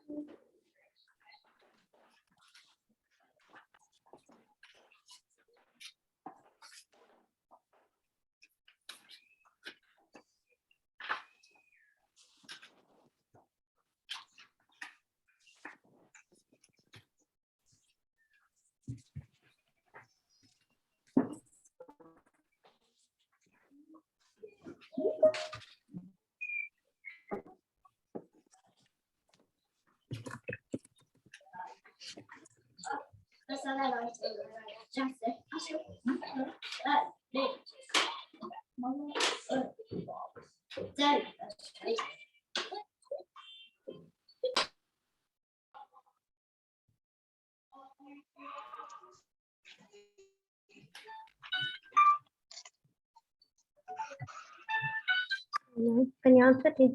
Can you answer it?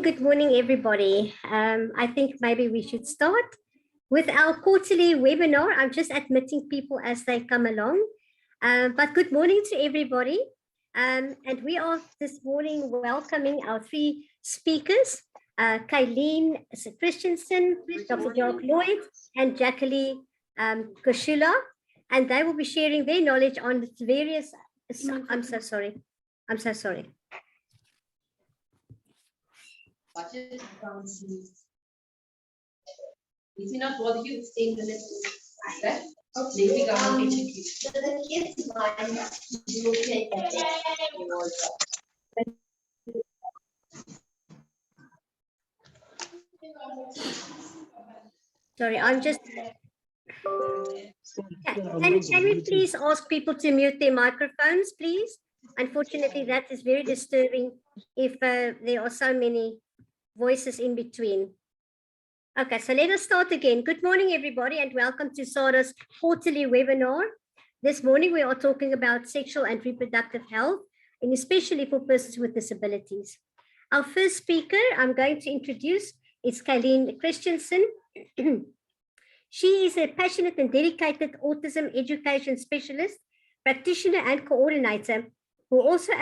Good morning, everybody. I think maybe we should start with our quarterly webinar. I'm just admitting people as they come along. But good morning to everybody. And we are this morning welcoming our three speakers, Kylene Christensen, Dr. Jock Lloyd, and Jacqueline Koshula. And they will be sharing their knowledge on various, I'm so sorry. If you not bother you, stay in the next okay? Maybe government so the kids mind you will take Sorry, I'm just. Can we please ask people to mute their microphones, please? Unfortunately, that is very disturbing if there are so many voices in between. Okay, so let us start again. Good morning, everybody, and welcome to SADA's quarterly webinar. This morning, we are talking about sexual and reproductive health, and especially for persons with disabilities. Our first speaker I'm going to introduce is Kylene Christensen. She is a passionate and dedicated autism education specialist, practitioner, and coordinator who also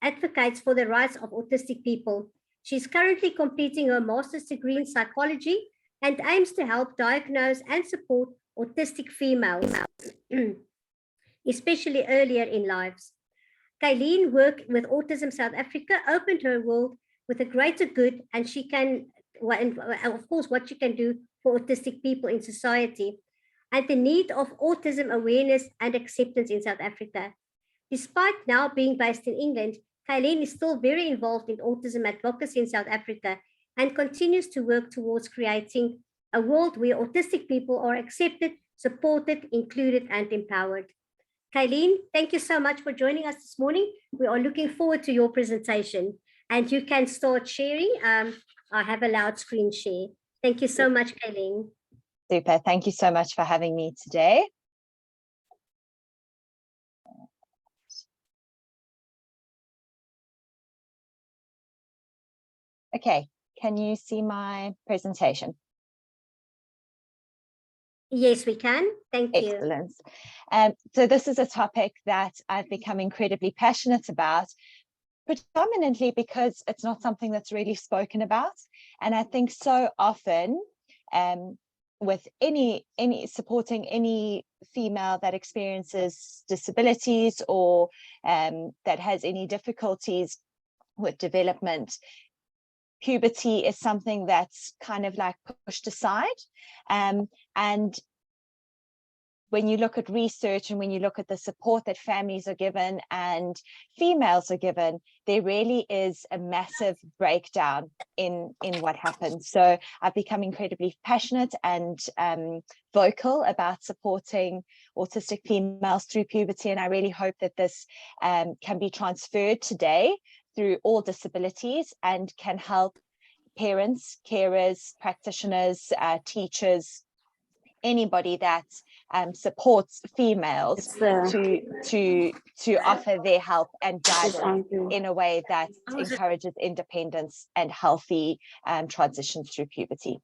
advocates for the rights of autistic people. She's currently completing her master's degree in psychology and aims to help diagnose and support autistic females, especially earlier in lives. Kylene work with Autism South Africa opened her world with a greater good, and she can, of course, what she can do for autistic people in society, and the need of autism awareness and acceptance in South Africa. Despite now being based in England, Kylene is still very involved in autism advocacy in South Africa and continues to work towards creating a world where autistic people are accepted, supported, included, and empowered. Kylene, thank you so much for joining us this morning. We are looking forward to your presentation, and you can start sharing. I have allowed screen share. Thank you so much, Kylene. Super. Thank you so much for having me today. Okay, can you see my presentation? Yes, we can. Thank you. Excellent. So this is a topic that I've become incredibly passionate about, predominantly because it's not something that's really spoken about. And I think so often with any supporting any female that experiences disabilities or that has any difficulties with development, puberty is something that's kind of like pushed aside. And when you look at research and when you look at the support that families are given and females are given, there really is a massive breakdown in what happens. So I've become incredibly passionate and vocal about supporting autistic females through puberty. And I really hope that this can be transferred today through all disabilities and can help parents, carers, practitioners, teachers, anybody that supports females to offer their help and guidance in a way that encourages independence and healthy transitions through puberty.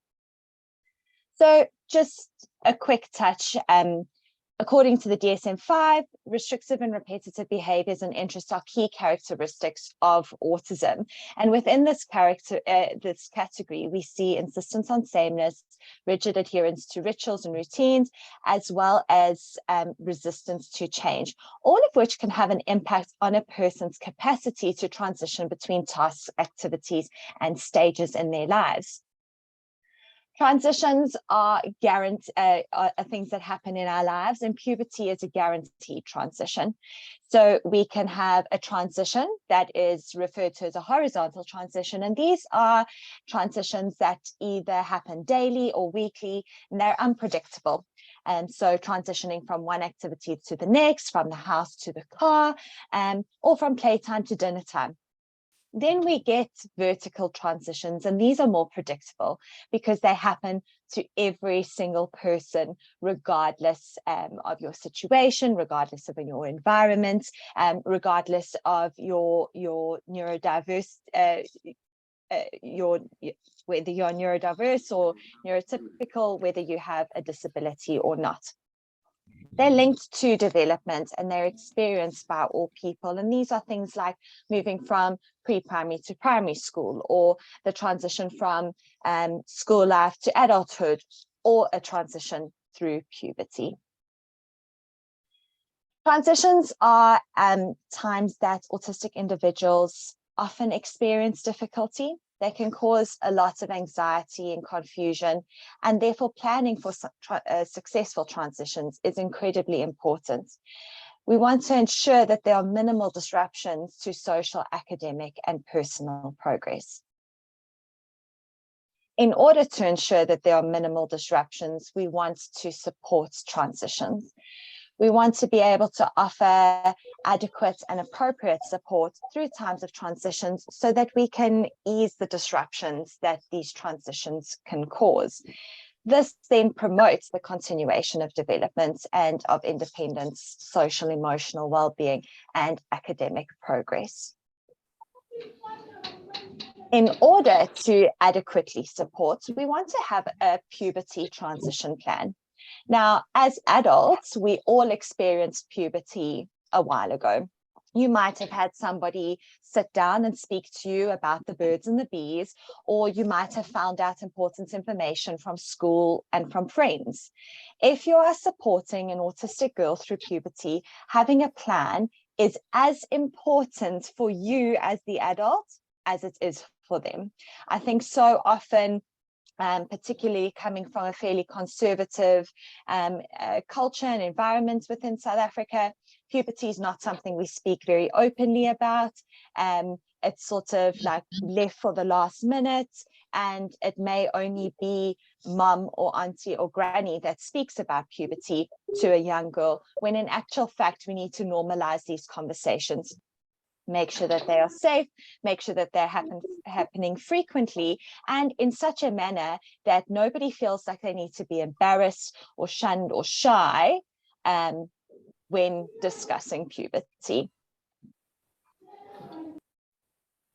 So just a quick touch. According to the DSM-5, restrictive and repetitive behaviors and interests are key characteristics of autism. And within this category, we see insistence on sameness, rigid adherence to rituals and routines, as well as resistance to change, all of which can have an impact on a person's capacity to transition between tasks, activities, and stages in their lives. Transitions are things that happen in our lives, and puberty is a guaranteed transition. So we can have a transition that is referred to as a horizontal transition, and these are transitions that either happen daily or weekly, and they're unpredictable. And so transitioning from one activity to the next, from the house to the car, or from playtime to dinner time. Then we get vertical transitions, and these are more predictable because they happen to every single person, regardless of your situation, regardless of your environment, regardless of your neurodiverse, whether you're neurodiverse or neurotypical, whether you have a disability or not. They're linked to development and they're experienced by all people. And these are things like moving from pre-primary to primary school, or the transition from school life to adulthood, or a transition through puberty. Transitions are times that autistic individuals often experience difficulty. They can cause a lot of anxiety and confusion, and therefore planning for successful transitions is incredibly important. We want to ensure that there are minimal disruptions to social, academic, and personal progress. In order to ensure that there are minimal disruptions, we want to support transitions. We want to be able to offer adequate and appropriate support through times of transitions so that we can ease the disruptions that these transitions can cause. This then promotes the continuation of development and of independence, social, emotional well-being, and academic progress. In order to adequately support, we want to have a puberty transition plan. Now, as adults, we all experienced puberty a while ago. You might have had somebody sit down and speak to you about the birds and the bees, or you might have found out important information from school and from friends. If you are supporting an autistic girl through puberty, having a plan is as important for you as the adult as it is for them. I think so often, particularly coming from a fairly conservative culture and environment within South Africa, puberty is not something we speak very openly about. It's sort of like left for the last minute, and it may only be mum or auntie or granny that speaks about puberty to a young girl, when in actual fact, we need to normalize these conversations. Make sure that they are safe, make sure that they're happening frequently, and in such a manner that nobody feels like they need to be embarrassed or shunned or shy when discussing puberty.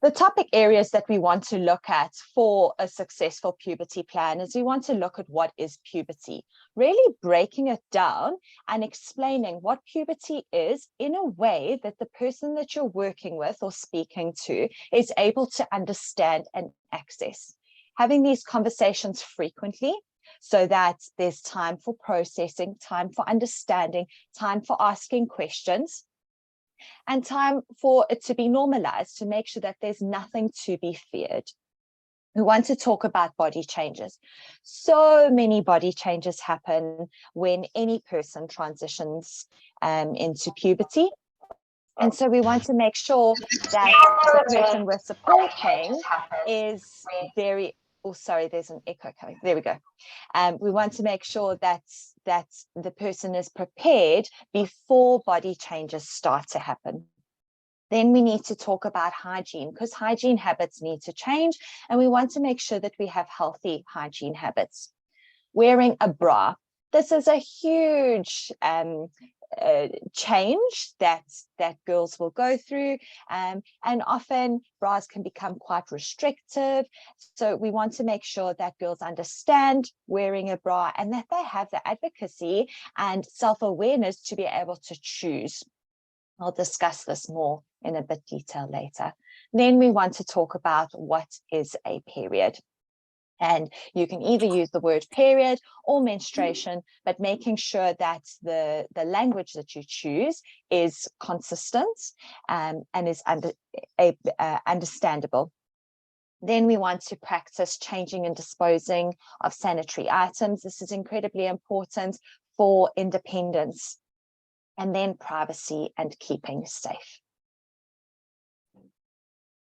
The topic areas that we want to look at for a successful puberty plan is we want to look at what is puberty, really breaking it down and explaining what puberty is in a way that the person that you're working with or speaking to is able to understand and access. Having these conversations frequently so that there's time for processing, time for understanding, time for asking questions, and time for it to be normalized, to make sure that there's nothing to be feared. We want to talk about body changes. So many body changes happen when any person transitions into puberty. And so we want to make sure that the person we're supporting is very, oh, sorry, there's an echo coming. There we go. We want to make sure that the person is prepared before body changes start to happen. Then we need to talk about hygiene, because hygiene habits need to change, and we want to make sure that we have healthy hygiene habits. Wearing a bra. This is a huge change that girls will go through, and often bras can become quite restrictive. So we want to make sure that girls understand wearing a bra and that they have the advocacy and self-awareness to be able to choose. I'll discuss this more in a bit detail later. Then we want to talk about what is a period. And you can either use the word period or menstruation, but making sure that the language that you choose is consistent and is understandable. Then we want to practice changing and disposing of sanitary items. This is incredibly important for independence. And then privacy and keeping safe.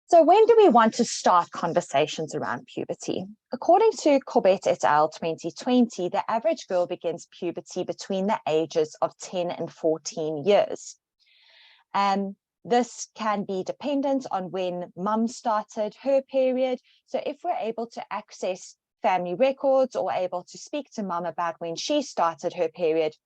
So when do we want to start conversations around puberty? According to Corbett et al. 2020, the average girl begins puberty between the ages of 10 and 14 years. This can be dependent on when mum started her period. So if we're able to access family records or able to speak to mum about when she started her period,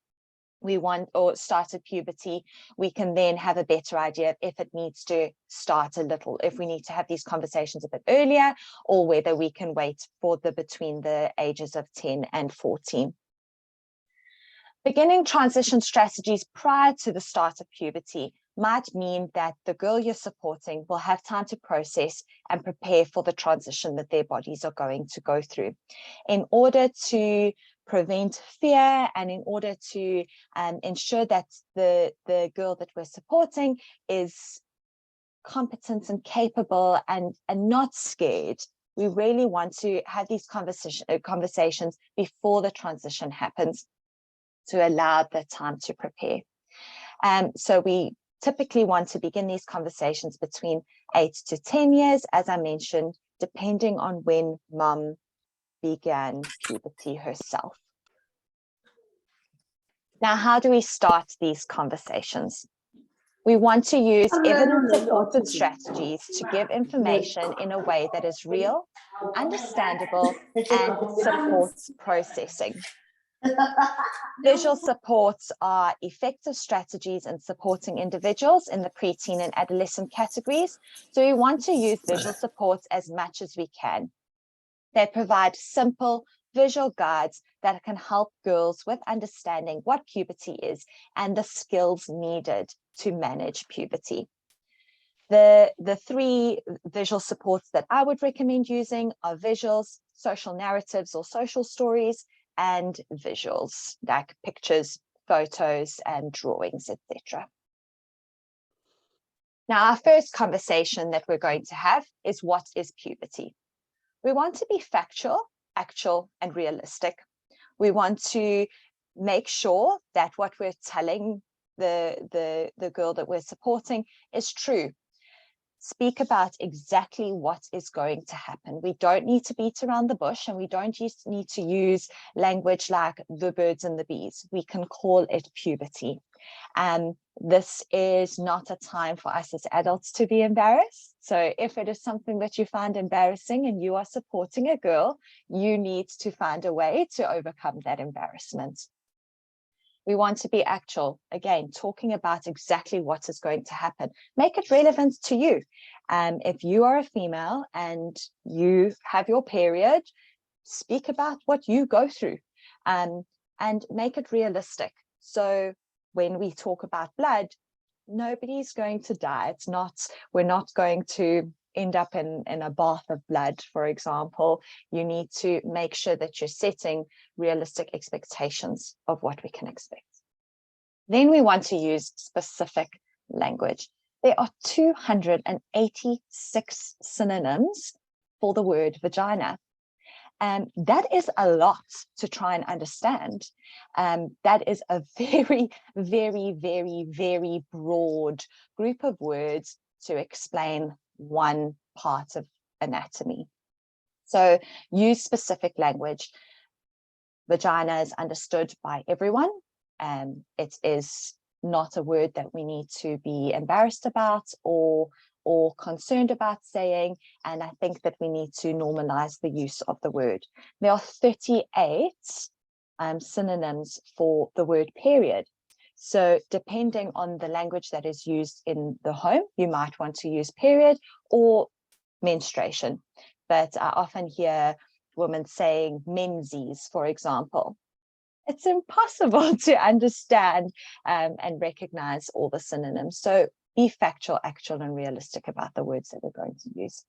or started puberty, we can then have a better idea of if it needs to start a little, if we need to have these conversations a bit earlier, or whether we can wait for between the ages of 10 and 14. Beginning transition strategies prior to the start of puberty might mean that the girl you're supporting will have time to process and prepare for the transition that their bodies are going to go through. In order to prevent fear and in order to ensure that the girl that we're supporting is competent and capable and not scared, we really want to have these conversations before the transition happens to allow the time to prepare. So we typically want to begin these conversations between 8 to 10 years, as I mentioned, depending on when mum began puberty herself. Now, how do we start these conversations? We want to use evidence-supported strategies to give information in a way that is real, understandable, and supports processing. Visual supports are effective strategies in supporting individuals in the preteen and adolescent categories. So we want to use visual supports as much as we can. They provide simple visual guides that can help girls with understanding what puberty is and the skills needed to manage puberty. The three visual supports that I would recommend using are visuals, social narratives or social stories, and visuals like pictures, photos, and drawings, etc. Now, our first conversation that we're going to have is what is puberty? We want to be factual, actual, and realistic. We want to make sure that what we're telling the girl that we're supporting is true. Speak about exactly what is going to happen. We don't need to beat around the bush, and we don't need to use language like the birds and the bees. We can call it puberty. This is not a time for us as adults to be embarrassed. So if it is something that you find embarrassing and you are supporting a girl, you need to find a way to overcome that embarrassment. We want to be actual, again, talking about exactly what is going to happen. Make it relevant to you. If you are a female and you have your period, speak about what you go through and make it realistic. So when we talk about blood, nobody's going to die. We're not going to end up in a bath of blood, for example. You need to make sure that you're setting realistic expectations of what we can expect. Then we want to use specific language. There are 286 synonyms for the word vagina. And that is a lot to try and understand. That is a very, very, very, very broad group of words to explain one part of anatomy. So use specific language. Vagina is understood by everyone. It is not a word that we need to be embarrassed about or concerned about saying, and I think that we need to normalize the use of the word. There are 38 synonyms for the word period. So depending on the language that is used in the home, you might want to use period or menstruation. But I often hear women saying menses, for example. It's impossible to understand and recognize all the synonyms. So be factual, actual, and realistic about the words that we're going to use.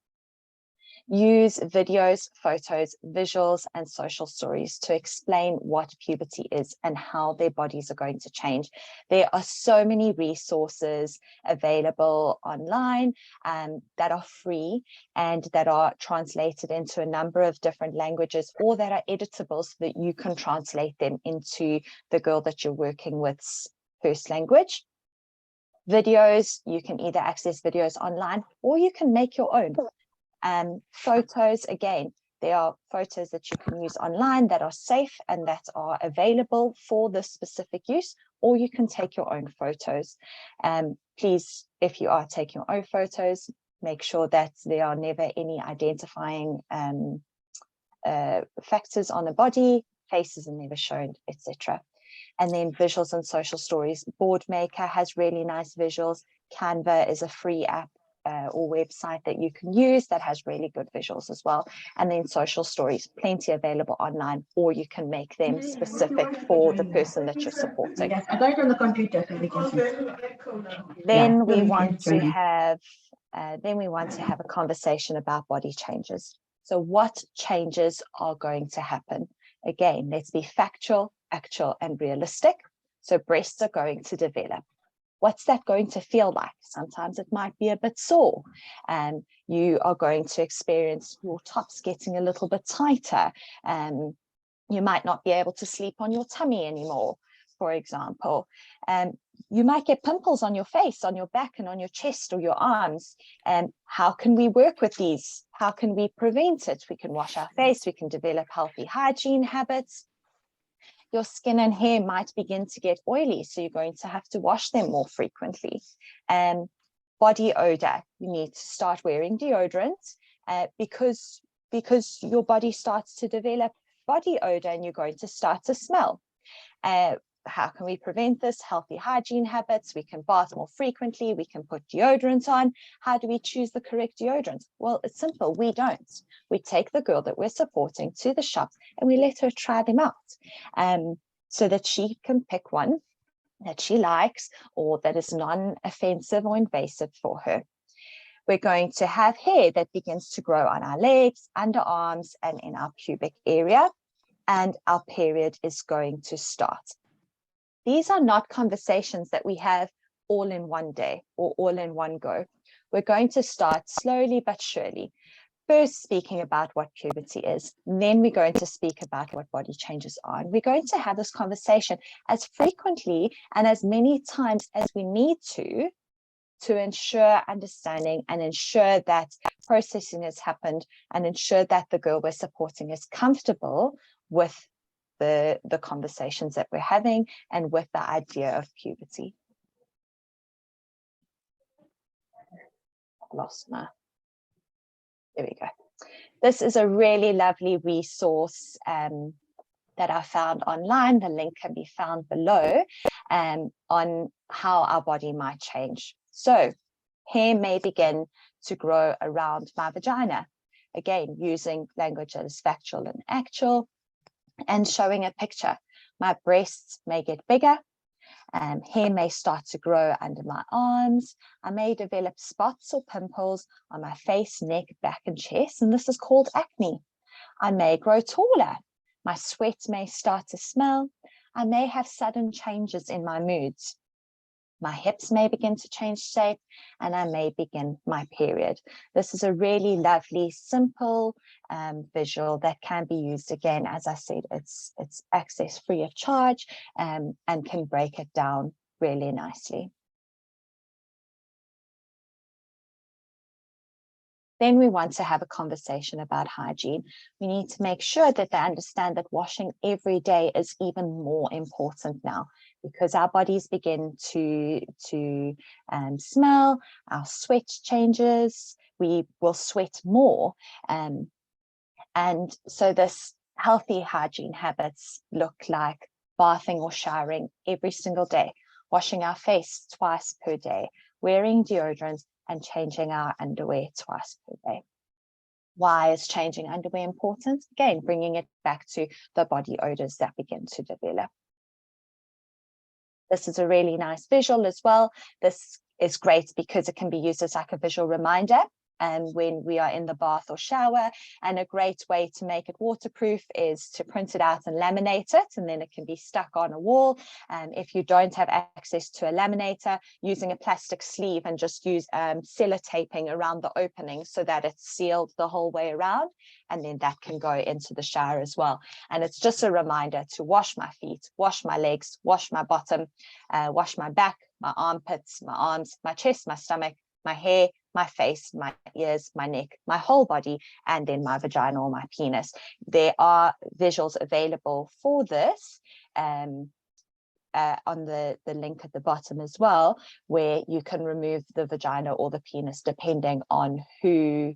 Use videos, photos, visuals, and social stories to explain what puberty is and how their bodies are going to change. There are so many resources available online that are free and that are translated into a number of different languages, or that are editable so that you can translate them into the girl that you're working with's first language. Videos, you can either access videos online or you can make your own. Photos, again, there are photos that you can use online that are safe and that are available for this specific use, or you can take your own photos. Please, if you are taking your own photos, make sure that there are never any identifying factors on the body, faces are never shown, etc. And then visuals and social stories. Boardmaker has really nice visuals. Canva is a free app or website that you can use that has really good visuals as well. And then social stories, plenty available online, or you can make them specific for the person that you're supporting. Yes, I got it on the computer so we can see. Then we want to have a conversation about body changes. So what changes are going to happen? Again, let's be factual, actual, and realistic. So breasts are going to develop. What's that going to feel like? Sometimes it might be a bit sore, and you are going to experience your tops getting a little bit tighter. You might not be able to sleep on your tummy anymore, for example. You might get pimples on your face, on your back, and on your chest or your arms. How can we work with these? How can we prevent it? We can wash our face, we can develop healthy hygiene habits. Your skin and hair might begin to get oily, so you're going to have to wash them more frequently. Body odor, you need to start wearing deodorant because your body starts to develop body odor and you're going to start to smell. How can we prevent this? Healthy hygiene habits. We can bath more frequently. We can put deodorant on. How do we choose the correct deodorant? Well, it's simple. We don't. We take the girl that we're supporting to the shops and we let her try them out so that she can pick one that she likes or that is non-offensive or invasive for her. We're going to have hair that begins to grow on our legs, underarms, and in our pubic area, and our period is going to start. These are not conversations that we have all in one day or all in one go. We're going to start slowly but surely. First speaking about what puberty is, then we're going to speak about what body changes are. And we're going to have this conversation as frequently and as many times as we need to ensure understanding and ensure that processing has happened and ensure that the girl we're supporting is comfortable with the conversations that we're having and with the idea of puberty. There we go. This is a really lovely resource that I found online. The link can be found below on how our body might change. So hair may begin to grow around my vagina. Again, using language that is factual and actual, and showing a picture. My breasts may get bigger, hair may start to grow under my arms. I may develop spots or pimples on my face, neck, back, and chest, and this is called acne. I may grow taller. My sweat may start to smell. I may have sudden changes in my moods. My hips may begin to change shape, and I may begin my period. This is a really lovely, simple visual that can be used. Again, as I said, it's access free of charge and can break it down really nicely. Then we want to have a conversation about hygiene. We need to make sure that they understand that washing every day is even more important now, because our bodies begin to smell, our sweat changes, we will sweat more. And so this healthy hygiene habits look like bathing or showering every single day, washing our face twice per day, wearing deodorant, and changing our underwear twice per day. Why is changing underwear important? Again, bringing it back to the body odors that begin to develop. This is a really nice visual as well. This is great because it can be used as like a visual reminder and when we are in the bath or shower. And a great way to make it waterproof is to print it out and laminate it, and then it can be stuck on a wall. And if you don't have access to a laminator, using a plastic sleeve and just use sellotaping around the opening so that it's sealed the whole way around, and then that can go into the shower as well. And it's just a reminder to wash my feet, wash my legs, wash my bottom, wash my back, my armpits, my arms, my chest, my stomach, my hair, my face, my ears, my neck, my whole body, and then my vagina or my penis. There are visuals available for this on the link at the bottom as well, where you can remove the vagina or the penis depending on who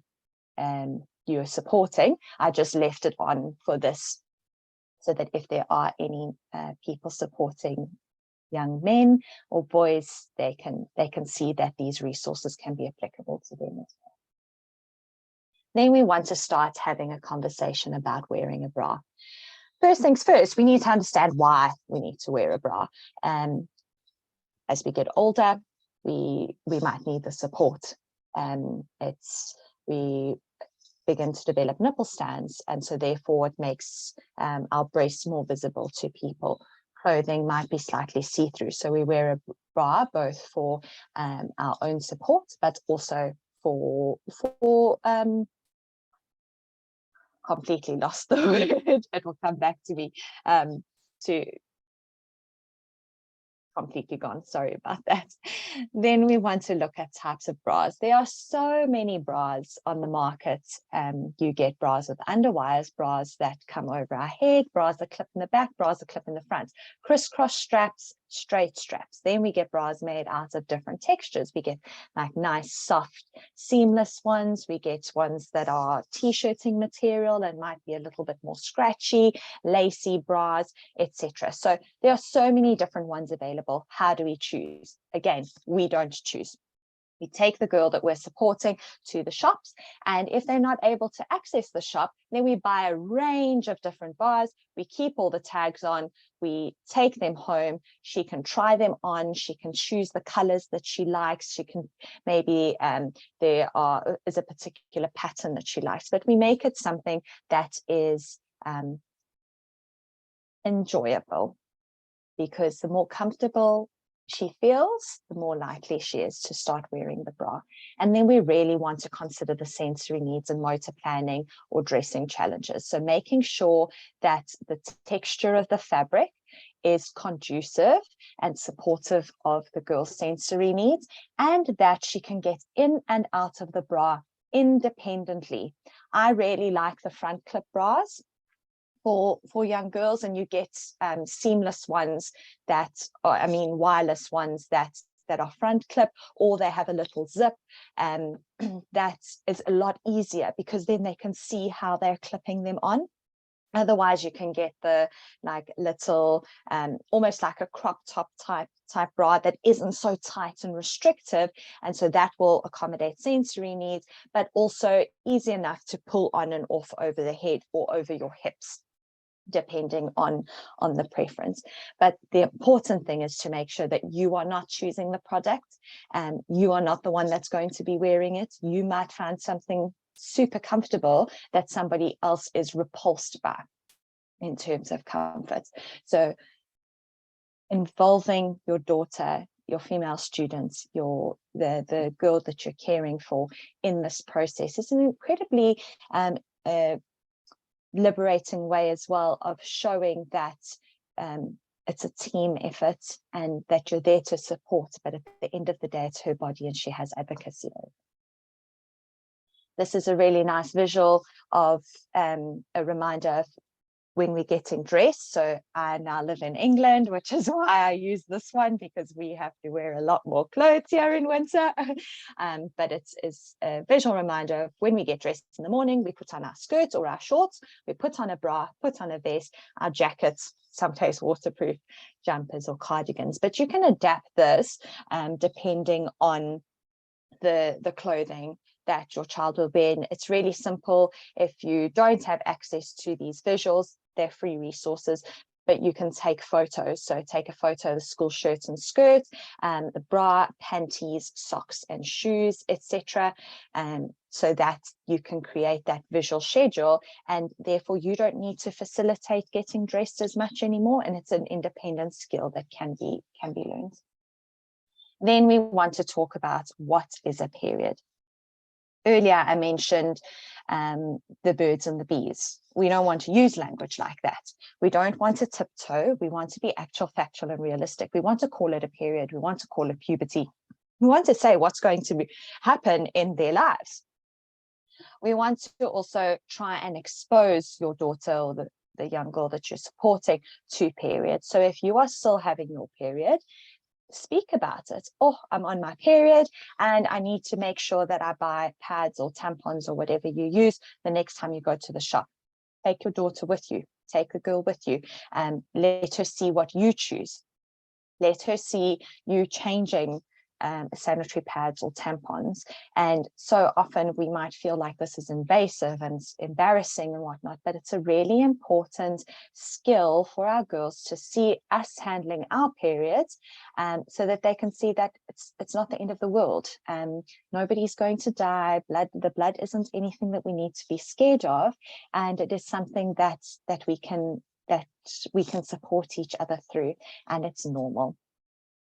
you're supporting. I just left it on for this so that if there are any people supporting young men or boys, they can see that these resources can be applicable to them as well. Then we want to start having a conversation about wearing a bra. First things first, we need to understand why we need to wear a bra. As we get older, we might need the support. We begin to develop nipple stands, and so therefore it makes our breasts more visible to people. Clothing might be slightly see-through, so we wear a bra both for our own support, but also for completely lost the word. It will come back to me. To completely gone, sorry about that. Then we want to look at types of bras. There are so many bras on the market. You get bras with underwires, bras that come over our head, bras that clip in the back, bras that clip in the front, crisscross straps, straight straps. Then we get bras made out of different textures. We get like nice, soft, seamless ones. We get ones that are t-shirting material and might be a little bit more scratchy, lacy bras, etc. So there are so many different ones available. How do we choose? Again, we don't choose. We take the girl that we're supporting to the shops, and if they're not able to access the shop, then we buy a range of different bras. We keep all the tags on, we take them home, she can try them on, she can choose the colors that she likes, she can maybe there is a particular pattern that she likes, but we make it something that is enjoyable, because the more comfortable she feels, the more likely she is to start wearing the bra. And then we really want to consider the sensory needs and motor planning or dressing challenges. So making sure that the texture of the fabric is conducive and supportive of the girl's sensory needs, and that she can get in and out of the bra independently. I really like the front clip bras for young girls, and you get seamless ones that are, wireless ones that are front clip, or they have a little zip, and that is a lot easier because then they can see how they're clipping them on. Otherwise, you can get the little, almost like a crop top type bra that isn't so tight and restrictive. And so that will accommodate sensory needs, but also easy enough to pull on and off over the head or over your hips, depending on the preference. But the important thing is to make sure that you are not choosing the product, and you are not the one that's going to be wearing it. You might find something super comfortable that somebody else is repulsed by in terms of comfort. So involving your daughter, your female students, the girl that you're caring for in this process is an incredibly liberating way as well of showing that it's a team effort and that you're there to support, but at the end of the day, it's her body and she has advocacy over. This is a really nice visual of a reminder of when we're getting dressed. So I now live in England, which is why I use this one, because we have to wear a lot more clothes here in winter. But it's a visual reminder of when we get dressed in the morning, we put on our skirts or our shorts, we put on a bra, put on a vest, our jackets, sometimes waterproof jumpers or cardigans. But you can adapt this depending on the clothing that your child will wear. And it's really simple. If you don't have access to these visuals, they're free resources, but you can take photos. So take a photo of the school shirts and skirts, the bra, panties, socks and shoes, etc. So that you can create that visual schedule, and therefore you don't need to facilitate getting dressed as much anymore. And it's an independent skill that can be learned. Then we want to talk about what is a period. Earlier, I mentioned the birds and the bees. We don't want to use language like that. We don't want to tiptoe. We want to be actual, factual, and realistic. We want to call it a period. We want to call it puberty. We want to say what's going to happen in their lives. We want to also try and expose your daughter or the young girl that you're supporting to periods. So if you are still having your period, speak about it. Oh, I'm on my period and I need to make sure that I buy pads or tampons or whatever you use the next time you go to the shop. Take your daughter with you, take the girl with you, and let her see what you choose. Let her see you changing sanitary pads or tampons. And so often we might feel like this is invasive and embarrassing and whatnot, but it's a really important skill for our girls to see us handling our periods, so that they can see that it's not the end of the world. Nobody's going to die. The blood isn't anything that we need to be scared of, and it is something that we can support each other through, and it's normal.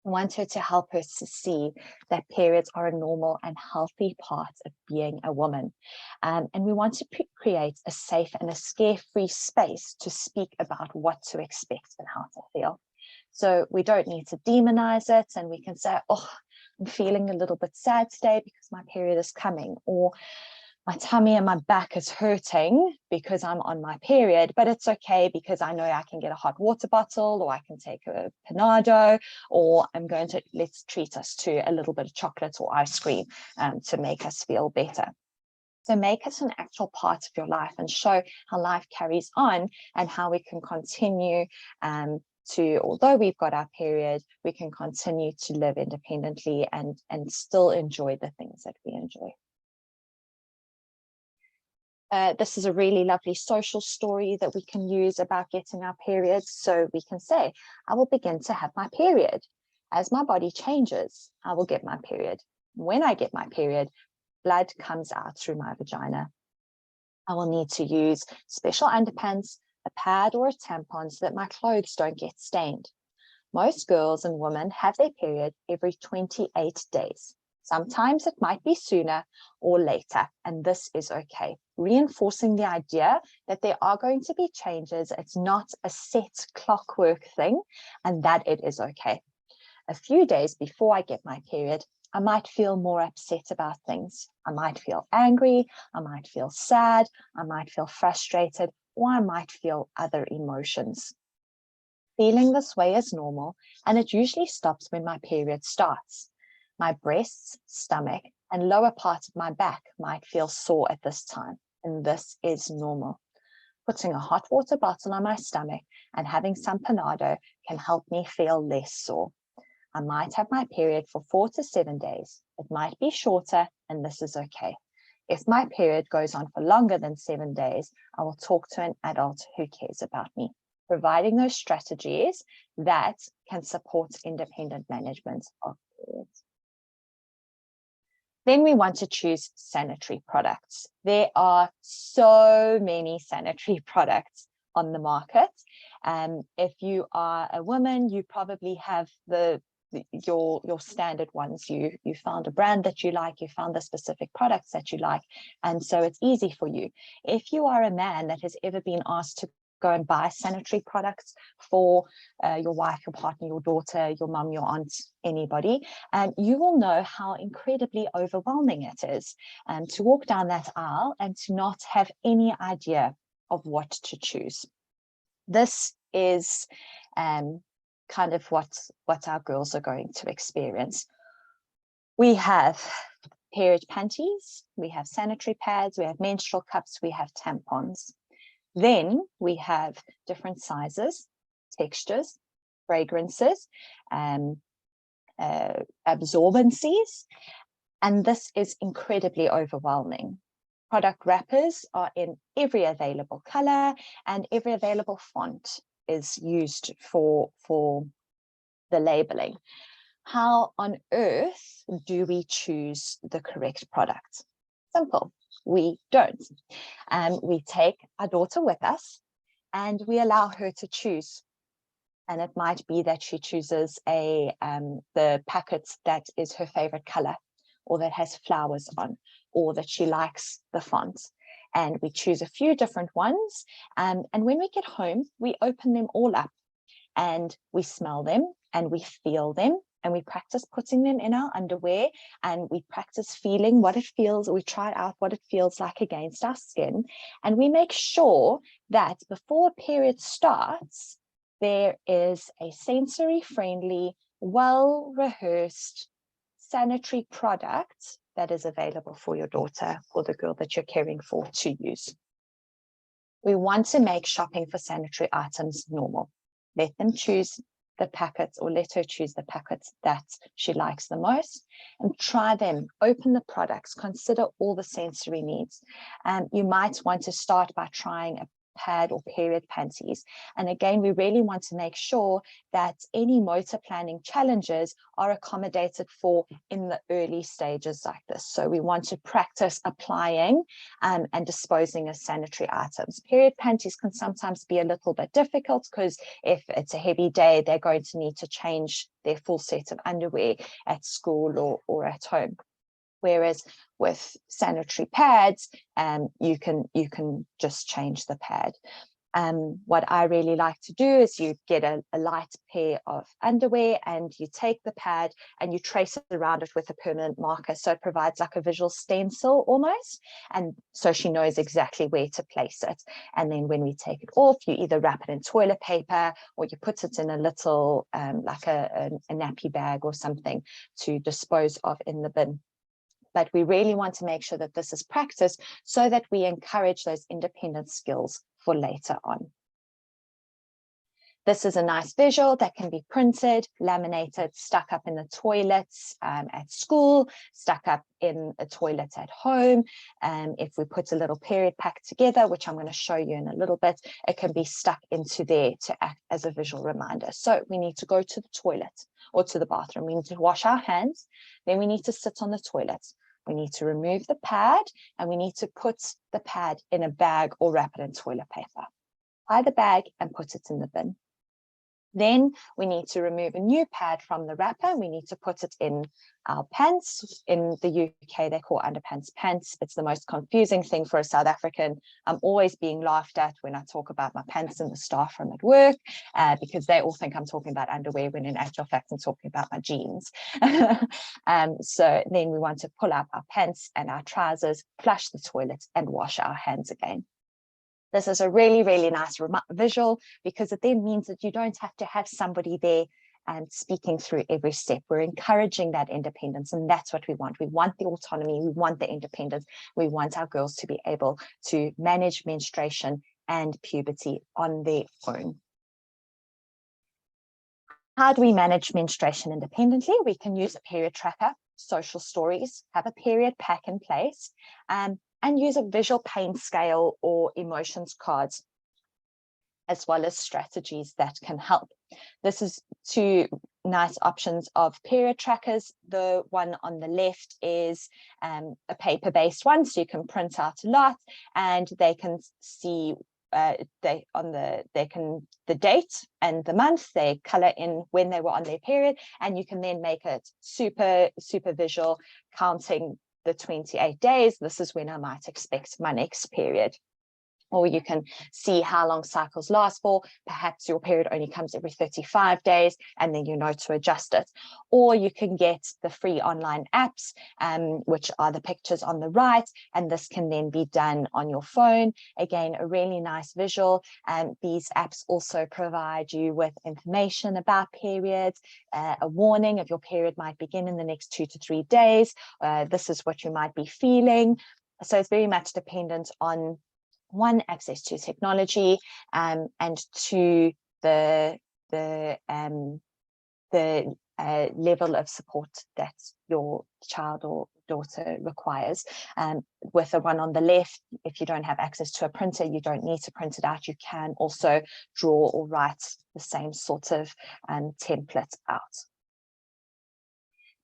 I want her to help her to see that periods are a normal and healthy part of being a woman. And we want to create a safe and a scare-free space to speak about what to expect and how to feel. So we don't need to demonize it, and we can say, oh, I'm feeling a little bit sad today because my period is coming, or my tummy and my back is hurting because I'm on my period, but it's okay because I know I can get a hot water bottle, or I can take a Panado, or let's treat us to a little bit of chocolate or ice cream to make us feel better. So make it an actual part of your life and show how life carries on and how we can continue although we've got our period, we can continue to live independently and still enjoy the things that we enjoy. This is a really lovely social story that we can use about getting our periods. So we can say, I will begin to have my period. As my body changes, I will get my period. When I get my period, blood comes out through my vagina. I will need to use special underpants, a pad or a tampon so that my clothes don't get stained. Most girls and women have their period every 28 days. Sometimes it might be sooner or later, and this is okay. Reinforcing the idea that there are going to be changes. It's not a set clockwork thing, and that it is okay. A few days before I get my period, I might feel more upset about things. I might feel angry, I might feel sad, I might feel frustrated, or I might feel other emotions. Feeling this way is normal, and it usually stops when my period starts. My breasts, stomach, and lower part of my back might feel sore at this time, and this is normal. Putting a hot water bottle on my stomach and having some Panado can help me feel less sore. I might have my period for 4 to 7 days. It might be shorter, and this is okay. If my period goes on for longer than 7 days, I will talk to an adult who cares about me, providing those strategies that can support independent management of periods. Then we want to choose sanitary products. There are so many sanitary products on the market. If you are a woman, you probably have your standard ones. You found a brand that you like, you found the specific products that you like, and so it's easy for you. If you are a man that has ever been asked to go and buy sanitary products for your wife, your partner, your daughter, your mum, your aunt, anybody, you will know how incredibly overwhelming it is to walk down that aisle and to not have any idea of what to choose. This is kind of what our girls are going to experience. We have period panties, we have sanitary pads, we have menstrual cups, we have tampons. Then we have different sizes, textures, fragrances, absorbencies, and this is incredibly overwhelming. Product wrappers are in every available color, and every available font is used for the labeling. How on earth do we choose the correct product? Simple. We don't. We take our daughter with us and we allow her to choose. And it might be that she chooses the packet that is her favorite color, or that has flowers on, or that she likes the font. And we choose a few different ones. And when we get home, we open them all up and we smell them and we feel them. And we practice putting them in our underwear, and we practice feeling what it feels. We try out what it feels like against our skin. And we make sure that before a period starts, there is a sensory friendly, well-rehearsed sanitary product that is available for your daughter or the girl that you're caring for to use. We want to make shopping for sanitary items normal. Let them choose the packets, or let her choose the packets that she likes the most, and try them, open the products, consider all the sensory needs. You might want to start by trying a pad or period panties. And again, we really want to make sure that any motor planning challenges are accommodated for in the early stages like this. So we want to practice applying and disposing of sanitary items. Period panties can sometimes be a little bit difficult because if it's a heavy day, they're going to need to change their full set of underwear at school or at home. Whereas with sanitary pads, you can just change the pad. What I really like to do is you get a light pair of underwear and you take the pad and you trace it around it with a permanent marker. So it provides like a visual stencil almost. And so she knows exactly where to place it. And then when we take it off, you either wrap it in toilet paper or you put it in a little, like a nappy bag or something to dispose of in the bin. But we really want to make sure that this is practiced so that we encourage those independent skills for later on. This is a nice visual that can be printed, laminated, stuck up in the toilets at school, stuck up in a toilet at home. If we put a little period pack together, which I'm going to show you in a little bit, it can be stuck into there to act as a visual reminder. So we need to go to the toilet or to the bathroom. We need to wash our hands. Then we need to sit on the toilet. We need to remove the pad and we need to put the pad in a bag or wrap it in toilet paper. Tie the bag and put it in the bin. Then we need to remove a new pad from the wrapper. We need to put it in our pants. In the UK, they call underpants pants. It's the most confusing thing for a South African. I'm always being laughed at when I talk about my pants in the staff room at work because they all think I'm talking about underwear when in actual fact I'm talking about my jeans. So then we want to pull up our pants and our trousers, flush the toilet and wash our hands again. This is a really, really nice visual because it then means that you don't have to have somebody there and speaking through every step. We're encouraging that independence, and that's what we want. We want the autonomy, we want the independence. We want our girls to be able to manage menstruation and puberty on their own. How do we manage menstruation independently? We can use a period tracker, social stories, have a period pack in place, and use a visual pain scale or emotions cards, as well as strategies that can help. This is two nice options of period trackers. The one on the left is a paper-based one, so you can print out a lot and they can see the date and the month, they color in when they were on their period, and you can then make it super visual, counting the 28 days. This is when I might expect my next period. or you can see how long cycles last for. Perhaps your period only comes every 35 days, and then you know to adjust it. Or you can get the free online apps, which are the pictures on the right, and this can then be done on your phone. Again, a really nice visual. These apps also provide you with information about periods, a warning if your period might begin in the next 2 to 3 days. This is what you might be feeling. So it's very much dependent on, one, access to technology, and two, the level of support that your child or daughter requires. With the one on the left, if you don't have access to a printer, you don't need to print it out. You can also draw or write the same sort of template out.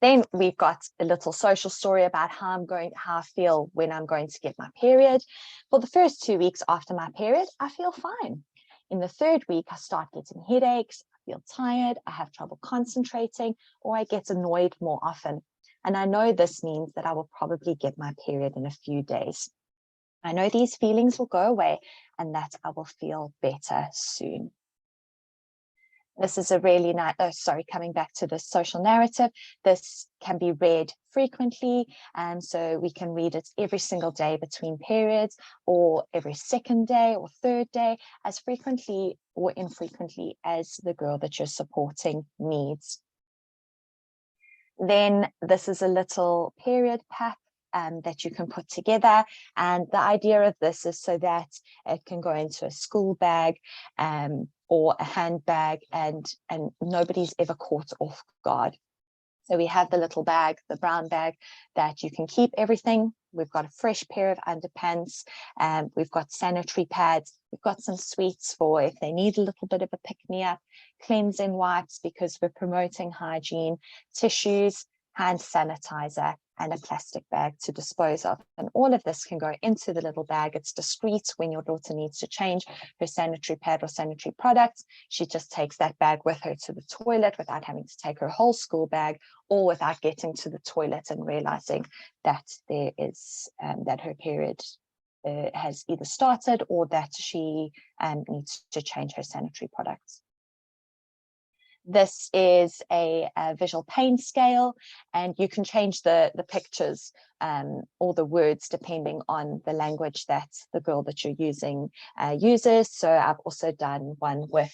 Then we've got a little social story about how I feel when I'm going to get my period. For the first 2 weeks after my period, I feel fine. In the 3rd week, I start getting headaches, I feel tired, I have trouble concentrating, or I get annoyed more often. And I know this means that I will probably get my period in a few days. I know these feelings will go away and that I will feel better soon. This is a really nice, coming back to the social narrative, this can be read frequently, and so we can read it every single day between periods, or every 2nd day or 3rd day, as frequently or infrequently as the girl that you're supporting needs. Then this is a little period pack that you can put together, and the idea of this is so that it can go into a school bag or a handbag, and nobody's ever caught off guard. So we have the little bag, the brown bag, that you can keep everything. We've got a fresh pair of underpants, we've got sanitary pads, we've got some sweets for if they need a little bit of a pick-me-up, cleansing wipes because we're promoting hygiene, tissues, hand sanitizer, and a plastic bag to dispose of. And all of this can go into the little bag. It's discreet. When your daughter needs to change her sanitary pad or sanitary products, she just takes that bag with her to the toilet without having to take her whole school bag, or without getting to the toilet and realizing that there is that her period has either started, or that she needs to change her sanitary products. This is a visual pain scale, and you can change the pictures or the words depending on the language that the girl that you're using uses. So I've also done one with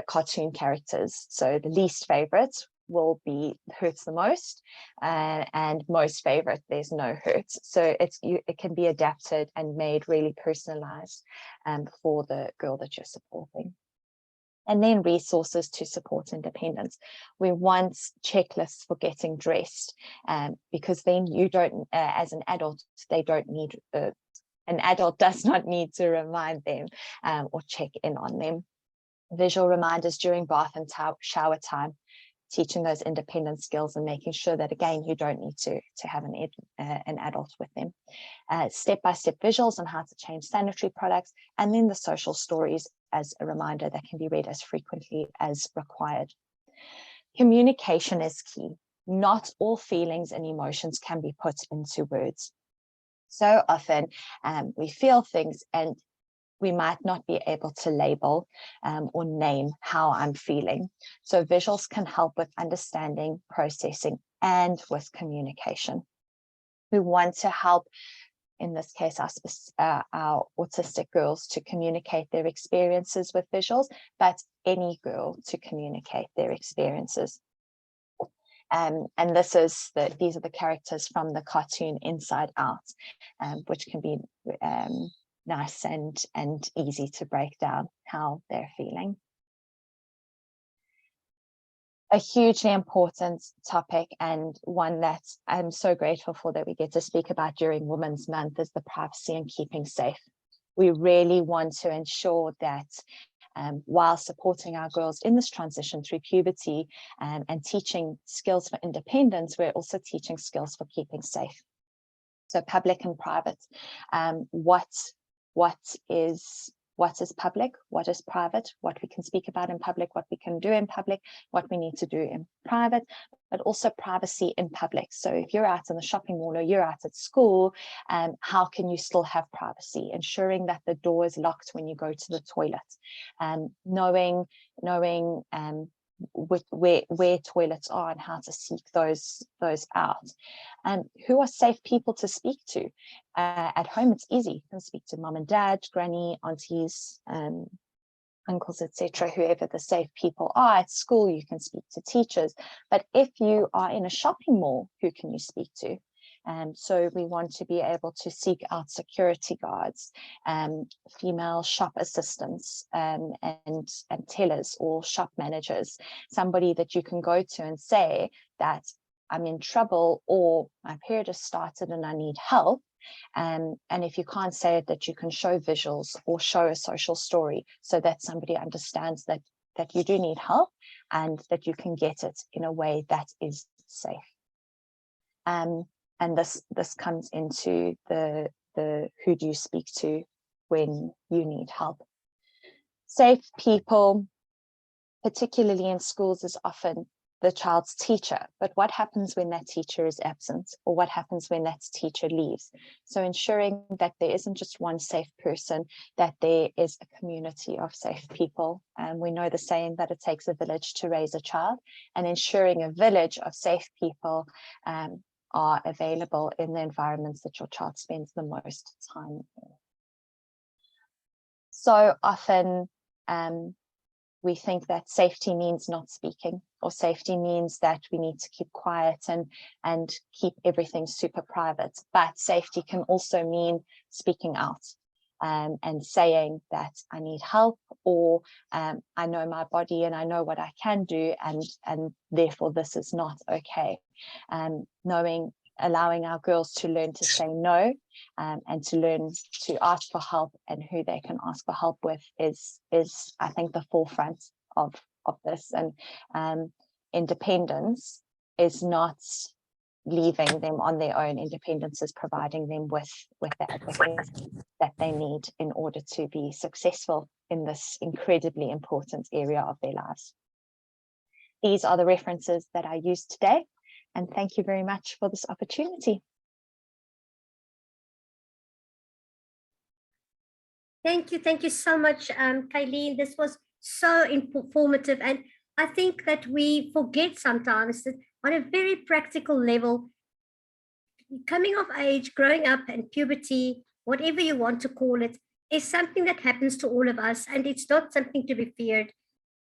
cartoon characters. So the least favorite will be hurts the most, and most favorite, there's no hurts. So it can be adapted and made really personalized for the girl that you're supporting. And then resources to support independence. We want checklists for getting dressed, because then you don't, as an adult, they don't need, an adult does not need to remind them or check in on them. Visual reminders during bath and shower time, teaching those independent skills and making sure that, again, you don't need to have an adult with them. Step-by-step visuals on how to change sanitary products, and then the social stories as a reminder that can be read as frequently as required. Communication is key. Not all feelings and emotions can be put into words. So often we feel things and we might not be able to label or name how I'm feeling. So visuals can help with understanding, processing, and with communication. We want to help, in this case, our autistic girls to communicate their experiences with visuals, but any girl to communicate their experiences. And these are the characters from the cartoon Inside Out, which can be nice and easy to break down how they're feeling. A hugely important topic, and one that I'm so grateful for that we get to speak about during Women's Month, is the privacy and keeping safe. We really want to ensure that while supporting our girls in this transition through puberty and teaching skills for independence, we're also teaching skills for keeping safe. So public and private, what is what is public, what is private, what we can speak about in public, what we can do in public, what we need to do in private, but also privacy in public. So if you're out in the shopping mall or you're out at school, how can you still have privacy? Ensuring that the door is locked when you go to the toilet, knowing where toilets are and how to seek those out, and who are safe people to speak to. At home, it's easy. You can speak to mom and dad, granny, aunties, uncles, etc., whoever the safe people are. At school, you can speak to teachers. But if you are in a shopping mall, who can you speak to? So we want to be able to seek out security guards, female shop assistants, and tellers or shop managers, somebody that you can go to and say that I'm in trouble, or my period has started and I need help. And if you can't say it, that you can show visuals or show a social story so that somebody understands that you do need help and that you can get it in a way that is safe. And this comes into the who do you speak to when you need help. Safe people, particularly in schools, is often the child's teacher. But what happens when that teacher is absent, or what happens when that teacher leaves? So ensuring that there isn't just one safe person, that there is a community of safe people. And we know the saying that it takes a village to raise a child, and ensuring a village of safe people are available in the environments that your child spends the most time in. So often we think that safety means not speaking, or safety means that we need to keep quiet and keep everything super private. But safety can also mean speaking out and saying that I need help, or I know my body and I know what I can do, and therefore this is not okay. Allowing our girls to learn to say no, and to learn to ask for help, and who they can ask for help with is I think the forefront of this. And independence is not leaving them on their own. Independence is providing them with the advocacy that they need in order to be successful in this incredibly important area of their lives. These are the references that I used today, and thank you very much for this opportunity. Thank you so much, Kylene. This was so informative, and I think that we forget sometimes that on a very practical level, coming of age, growing up, and puberty, whatever you want to call it, is something that happens to all of us, and it's not something to be feared.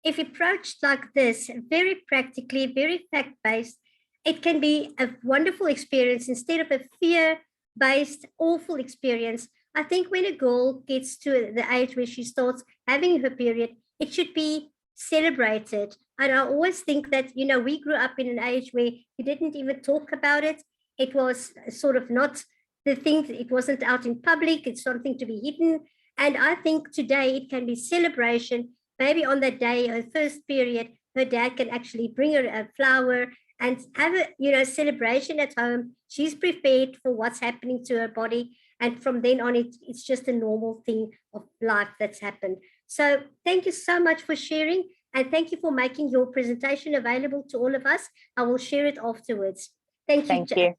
If approached like this, very practically, very fact-based, it can be a wonderful experience instead of a fear-based, awful experience. I think when a girl gets to the age where she starts having her period, it should be celebrated. And I always think that, you know, we grew up in an age where you didn't even talk about it. It was sort of not the thing, it wasn't out in public, it's something to be hidden. And I think today it can be celebration. Maybe on that day, her first period, her dad can actually bring her a flower and have a, you know, celebration at home. She's prepared for what's happening to her body. And from then on, it's just a normal thing of life that's happened. So thank you so much for sharing. And thank you for making your presentation available to all of us. I will share it afterwards. Thank you.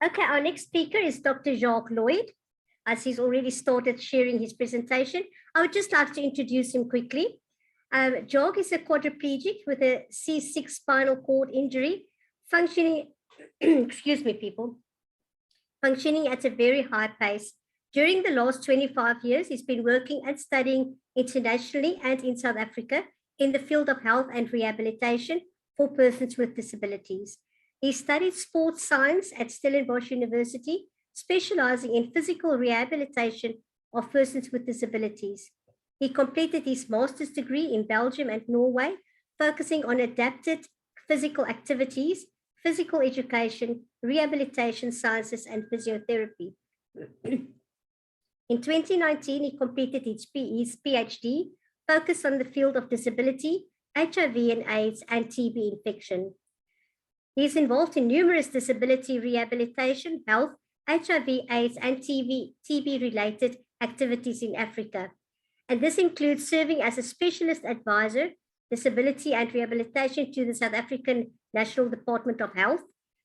Okay, our next speaker is Dr. Jacques Lloyd. As he's already started sharing his presentation, I would just like to introduce him quickly. Jacques is a quadriplegic with a C6 spinal cord injury, functioning, excuse me, people, functioning at a very high pace. During the last 25 years, he's been working and studying internationally and in South Africa in the field of health and rehabilitation for persons with disabilities. He studied sports science at Stellenbosch University, specializing in physical rehabilitation of persons with disabilities. He completed his master's degree in Belgium and Norway, focusing on adapted physical activities, physical education, rehabilitation sciences, and physiotherapy. In 2019, he completed his PhD, focused on the field of disability, HIV and AIDS, and TB infection. He is involved in numerous disability rehabilitation, health, HIV, AIDS, and TB-related activities in Africa. And this includes serving as a specialist advisor, disability and rehabilitation to the South African National Department of Health.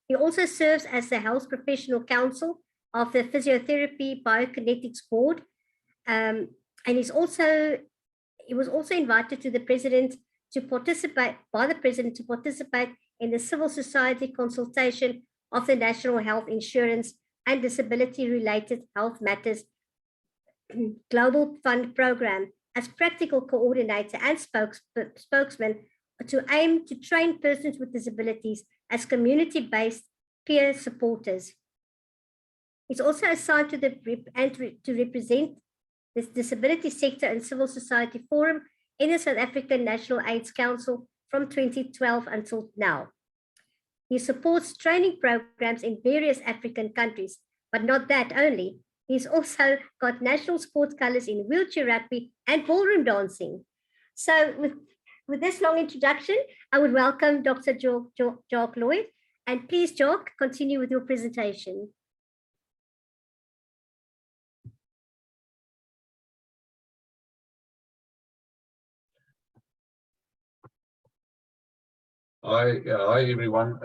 He also serves as the Health Professional Council of the Physiotherapy Biokinetics Board. And he was also invited to the President to participate in the civil society consultation of the National Health Insurance and Disability-related Health Matters Global Fund Program as practical coordinator and spokesman to aim to train persons with disabilities as community-based peer supporters. He's also assigned to to represent the disability sector and civil society forum in the South African National AIDS Council from 2012 until now. He supports training programs in various African countries, but not that only. He's also got national sports colors in wheelchair rugby and ballroom dancing. So with this long introduction, I would welcome Dr. Jock Lloyd. And please, Jock, continue with your presentation. Hi everyone.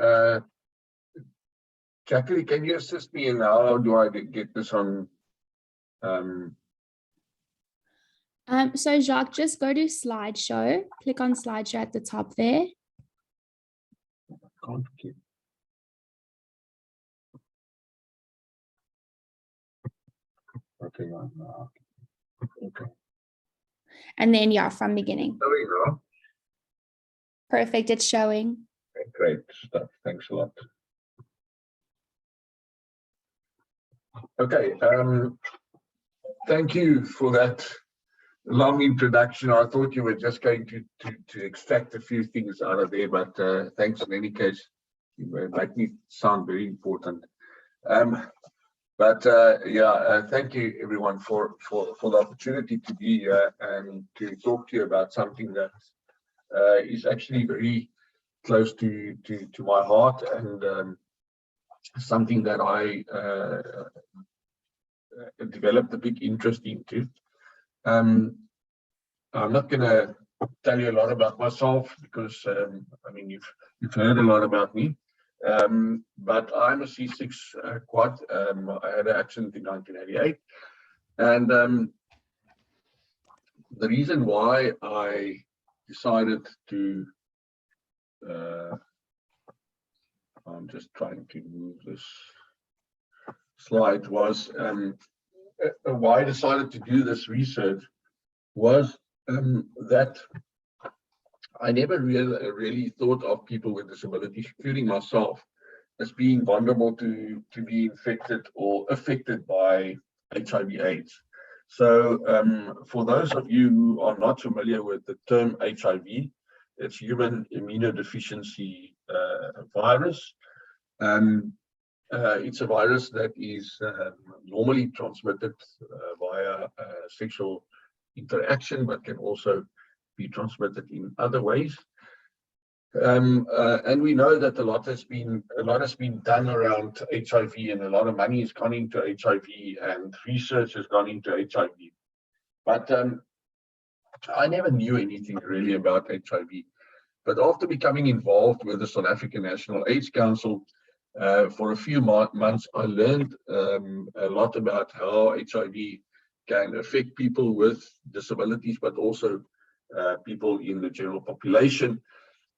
Jackie, can you assist me in how do I get this on? So Jacques, just go to slideshow, click on slideshow at the top there. Can't get. Okay, okay. And then, yeah, from beginning. There we go. Perfect, it's showing. Great stuff. Thanks a lot. Okay, thank you for that long introduction. I thought you were just going to extract a few things out of there, but thanks in any case. You make me sound very important. Thank you everyone for the opportunity to be here and to talk to you about something that is actually very close to my heart and something that I developed a big interest into. I'm not going to tell you a lot about myself because I mean you've heard a lot about me, but I'm a C6 quad. I had an accident in 1988, and the reason why I decided to I'm just trying to move this slide was why I decided to do this research was that I never really thought of people with disabilities, including myself, as being vulnerable to be infected or affected by HIV/AIDS. So for those of you who are not familiar with the term HIV, it's human immunodeficiency virus. It's a virus that is normally transmitted via sexual interaction, but can also be transmitted in other ways. And we know that a lot has been done around HIV, and a lot of money has gone into HIV, and research has gone into HIV. But I never knew anything really about HIV. But after becoming involved with the South African National AIDS Council, for a few months, I learned a lot about how HIV can affect people with disabilities, but also people in the general population.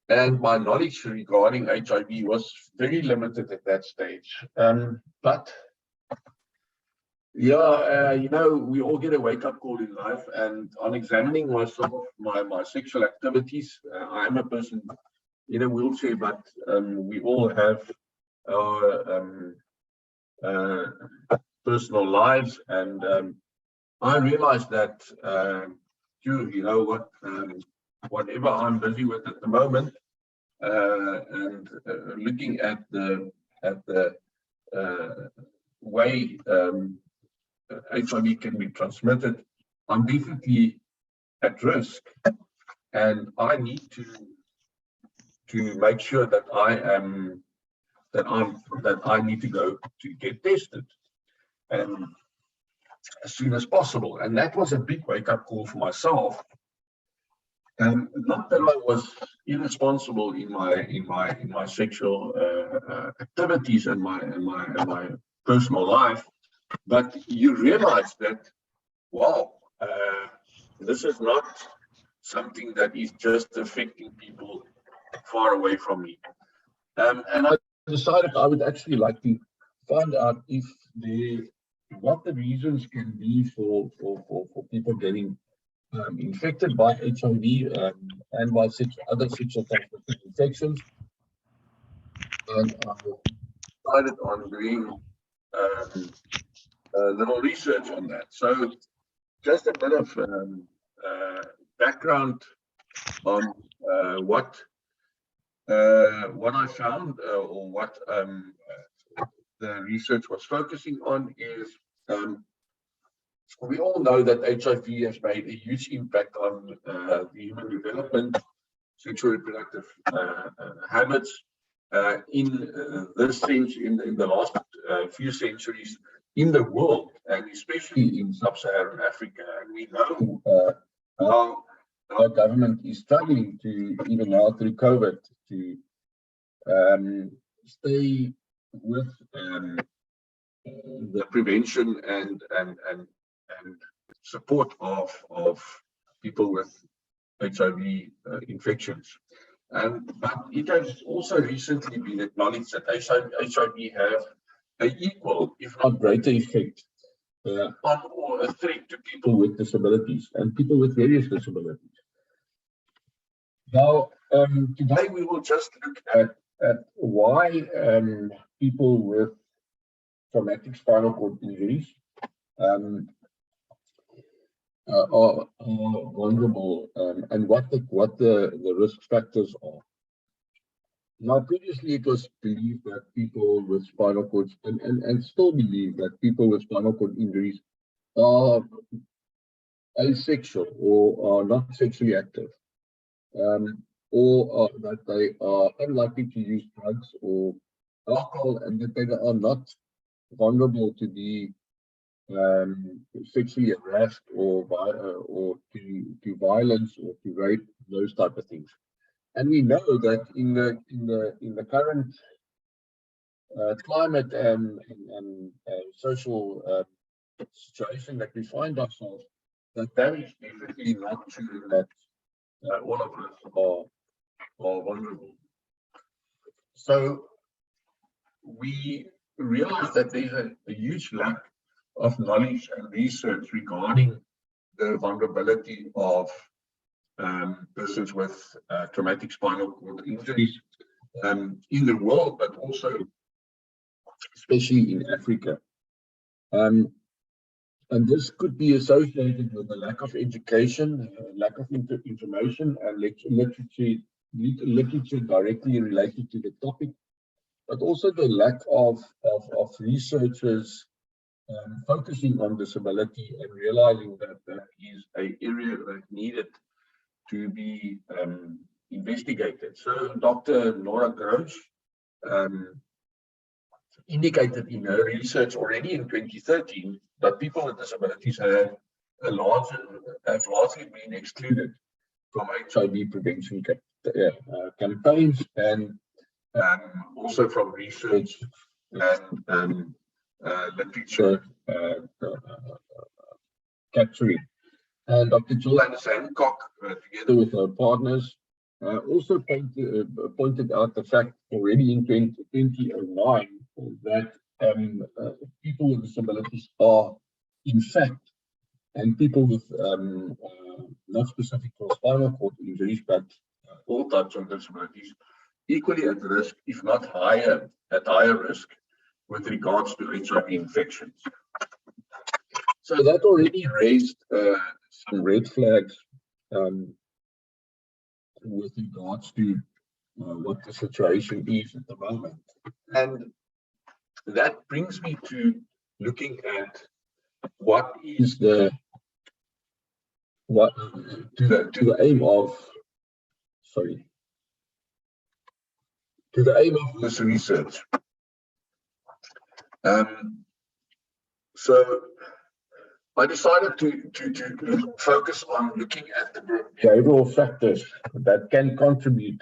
And my knowledge regarding HIV was very limited at that stage. But yeah, you know, we all get a wake-up call in life, and on examining myself, my sexual activities, I am a person in a wheelchair, but we all have our personal lives, and I realized that you know what, whatever I'm busy with at the moment, and looking at the way HIV can be transmitted, I'm definitely at risk, and I need to make sure that I need to go to get tested. as soon as possible. And that was a big wake-up call for myself. Not that I was irresponsible in my sexual activities and my personal life, but you realize that, wow, this is not something that is just affecting people far away from me. And I decided I would actually like to find out what the reasons can be for people getting infected by HIV and by other sexual transmitted infections. And I decided on doing a little research on that. So just a bit of background on what I found, or what the research was focusing on is, we all know that HIV has made a huge impact on the human development, sexual reproductive habits in this sense, in the last few centuries in the world, and especially in sub-Saharan Africa. And we know how our government is struggling to, even now through COVID, to stay with the prevention and support of people with HIV infections. But it has also recently been acknowledged that HIV have an equal, if not greater, effect on or a threat to people with disabilities and people with various disabilities. Now, today we will just look at why people with traumatic spinal cord injuries are vulnerable, and what the risk factors are. Now, previously it was believed that people with spinal cords, and still believe that people with spinal cord injuries are asexual or are not sexually active, or that they are unlikely to use drugs or alcohol, and that they are not vulnerable to be sexually harassed or to violence or to rape, those type of things. And we know that in the current climate and social situation that we find ourselves, that is definitely not true, that all of us are vulnerable. So we realize that there's a huge lack of knowledge and research regarding the vulnerability of persons with traumatic spinal cord injuries in the world, but also especially in Africa. And this could be associated with the lack of education, lack of information, and literature directly related to the topic, but also the lack of researchers focusing on disability and realizing that that is an area that needed to be investigated. So Dr. Nora Grosch indicated in her research already in 2013 that people with disabilities have largely been excluded from HIV prevention campaigns, and also from research and literature capturing. And Dr. Jill Hancock, together with her partners, also pointed out the fact already in 2009 that people with disabilities are, in fact, and people with not specific for spinal cord injuries, but all types of disabilities, equally at risk, if not higher, at higher risk with regards to HIV infections. So that already raised some red flags with regards to what the situation is at the moment. And that brings me to looking at what is the aim of this research. So I decided to focus on looking at the behavioral factors that can contribute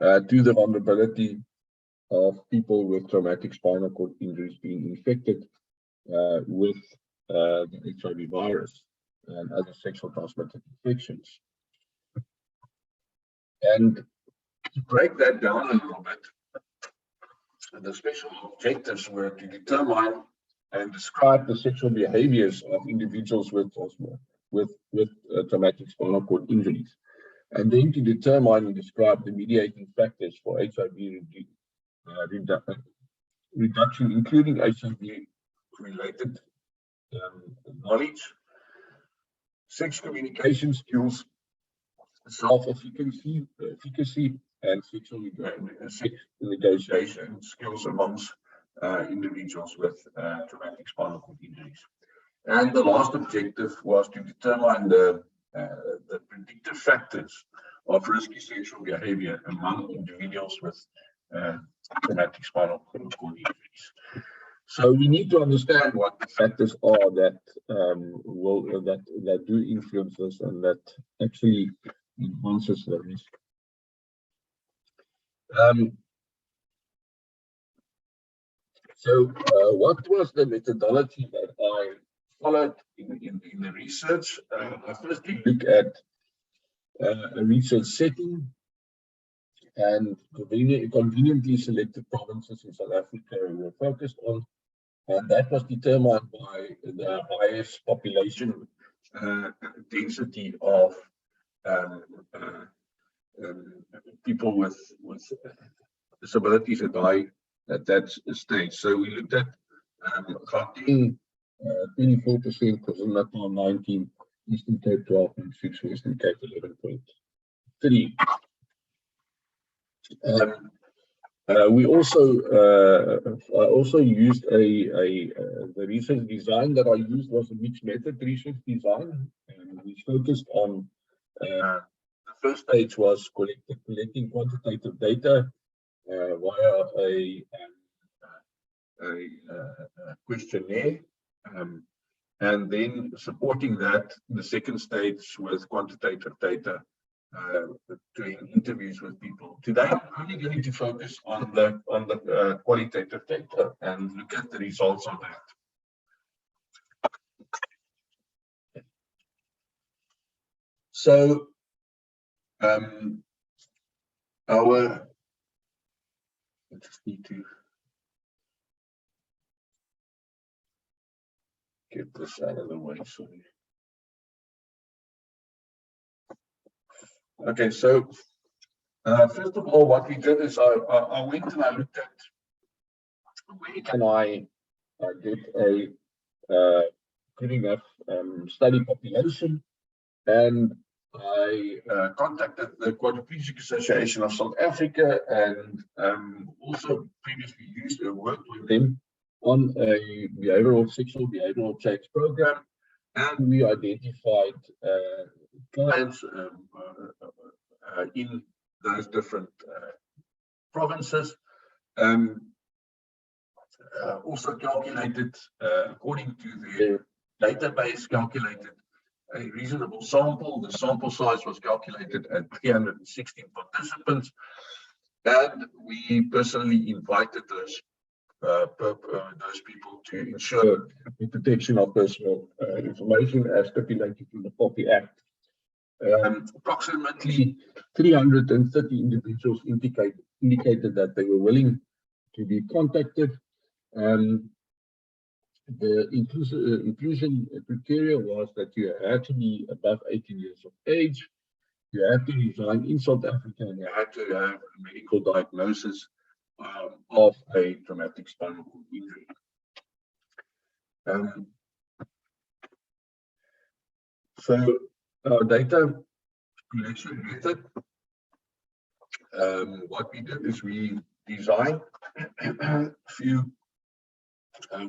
to the vulnerability of people with traumatic spinal cord injuries being infected with the HIV virus and other sexual transmitted infections. And to break that down a little bit, the special objectives were to determine and describe the sexual behaviors of individuals with traumatic spinal cord injuries, and then to determine and describe the mediating factors for HIV reduction, including HIV-related knowledge, sex communication skills, self-efficacy, and sexual negotiation skills amongst individuals with traumatic spinal cord injuries. And the last objective was to determine the predictive factors of risky sexual behavior among individuals with traumatic spinal cord injuries. So we need to understand what the factors are that that do influence us and that actually enhances the risk. What was the methodology that I followed in the research? I firstly look at a research setting and conveniently selected provinces in South Africa we were focused on, and that was determined by the highest population density of people with disabilities at that stage. So we looked at Gauteng, 24%, KwaZulu-Natal 19%, Eastern Cape 12.6%, Western Cape 11.3%. We also I also used the research design that I used was a mixed method research design, and we focused on the first stage was collecting quantitative data via a questionnaire, and then supporting that the second stage with quantitative data, doing interviews with people. Today, I'm only going to focus on the qualitative data and look at the results of that. So, I just need to get this out of the way. Sorry. Okay, so first of all, what we did is I went and I looked at where can I get a good enough study population, and I contacted the Quadriplegic Association of South Africa, and also previously worked with them on a sexual behavioral change program, and we identified clients in those different provinces. Also calculated, according to their database, calculated a reasonable sample. The sample size was calculated at 316 participants, and we personally invited those people to ensure the protection of personal information as stipulated in the POPI Act. Approximately 330 individuals indicated that they were willing to be contacted. The inclusion criteria was that you had to be above 18 years of age, you had to reside in South Africa, and you had to have a medical diagnosis of a traumatic spinal cord injury. So our data collection method, what we did is we designed a few,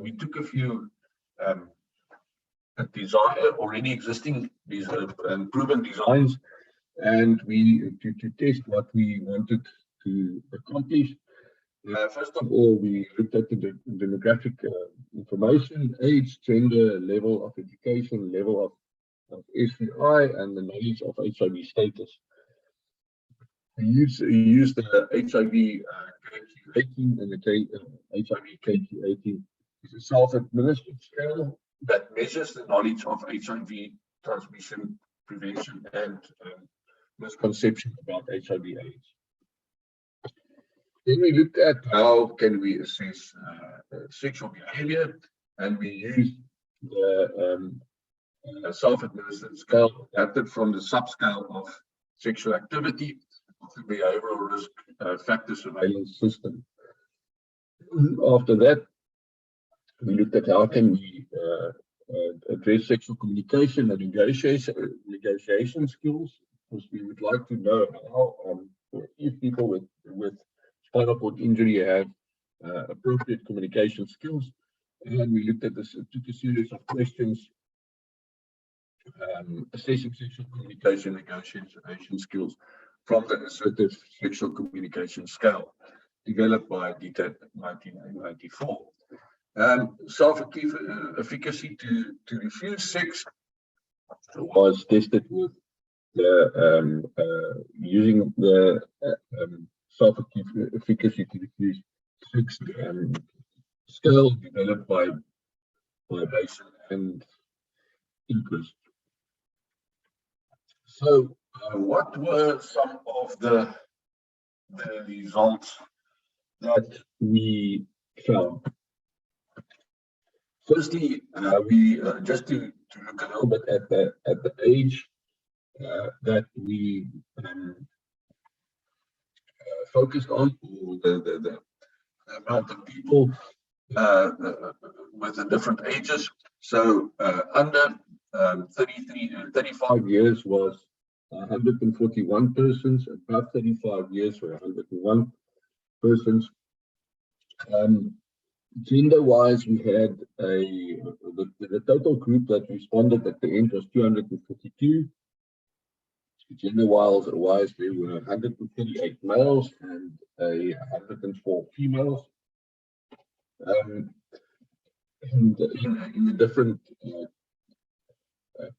we took a few already existing and proven designs, and we to test what we wanted to accomplish. First of all, we looked at the demographic information, age, gender, level of education, level of SVI, and the knowledge of HIV status. We used the HIV KQ18 and the HIV KQ18 is a self-administered scale that measures the knowledge of HIV transmission, prevention, and misconception about HIV/AIDS. Then we looked at how can we assess sexual behavior, and we used the self-administered scale adapted from the subscale of sexual activity of the behavioral risk factor surveillance system. After that, we looked at how can we address sexual communication and negotiation skills, because we would like to know how if people with spinal cord injury have appropriate communication skills. And we looked at this, took a series of questions assessing sexual communication negotiation skills from the assertive sexual communication scale developed by DTAT 1994. Self-efficacy to refuse sex was tested with the using the self-efficacy to refuse sex scale developed by Basin and Inquest. So, what were some of the results that we found? Firstly, we just to look a little bit at the age that we focused on, or the amount of people with the different ages. So under 35 years was 141 persons, above 35 years were 101 persons. Gender-wise, we had the total group that responded at the end was 242. Gender-wise, there were 138 males and 104 females. In the different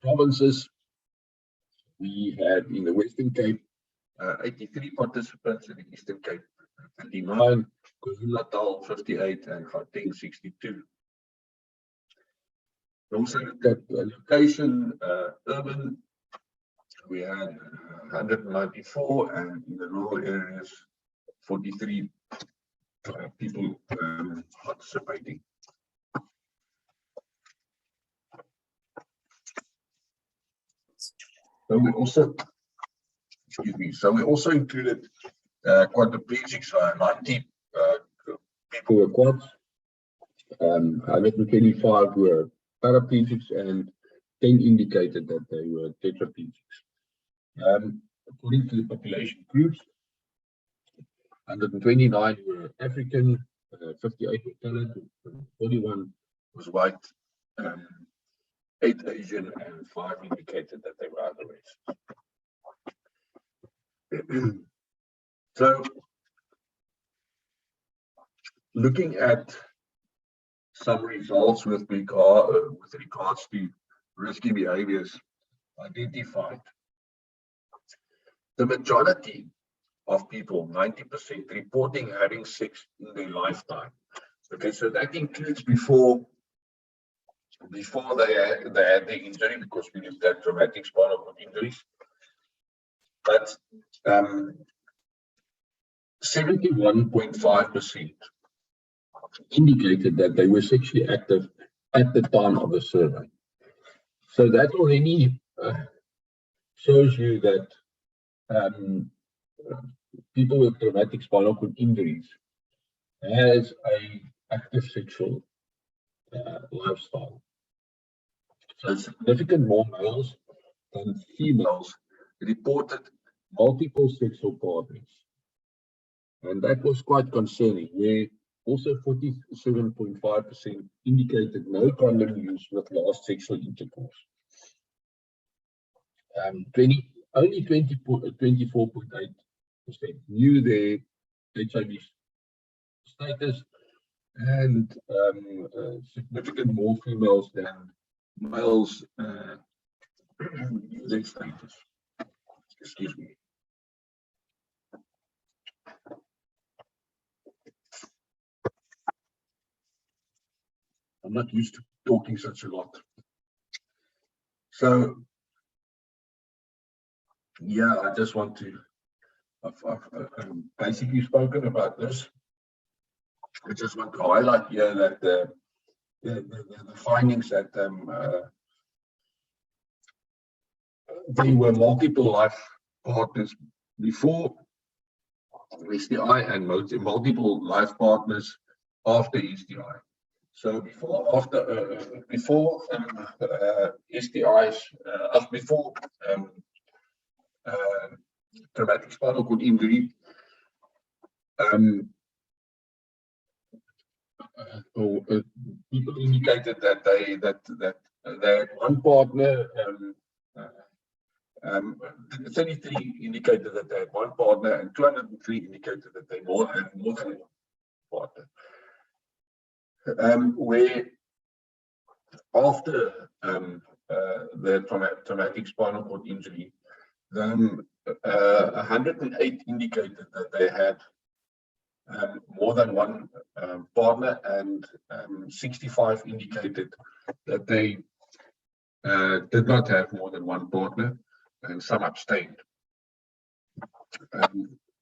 provinces, we had in the Western Cape 83 participants, in the Eastern Cape 39, KwaZulu-Natal 58, and Gauteng 62. We also looked at location, urban, we had 194, and in the rural areas 43 people participating. So we also, so we also included quadriplegics, 90 people were quads, 125 were paraplegics, and 10 indicated that they were tetraplegics. According to the population groups, 129 were African, 58 were colored, 41 was white, 8 Asian, and 5 indicated that they were other races. So, looking at some results with regards to risky behaviors identified, the majority of people, 90%, reporting having sex in their lifetime. Okay, so that includes before they had the injury, because we looked at traumatic spinal cord injuries. But 71.5% indicated that they were sexually active at the time of the survey. So that already shows you that people with traumatic spinal cord injuries has a active sexual lifestyle. So significant more males than females reported multiple sexual partners. And that was quite concerning, where also 47.5% indicated no condom use with last sexual intercourse. Only 24.8% knew their HIV status, and significant more females than males using status. Excuse me. I'm not used to talking such a lot. So, yeah, I just want to, I've basically spoken about this. I just want to highlight here that the findings that there were multiple life partners before SDI and multiple life partners after SDI. So before SDIs, before traumatic spinal cord injury, people indicated that they had one partner. 33 indicated that they had one partner, and 203 indicated that they had more than one partner. Where after the traumatic spinal cord injury, 108 indicated that they had more than one partner, and 65 indicated that they did not have more than one partner, and some abstained.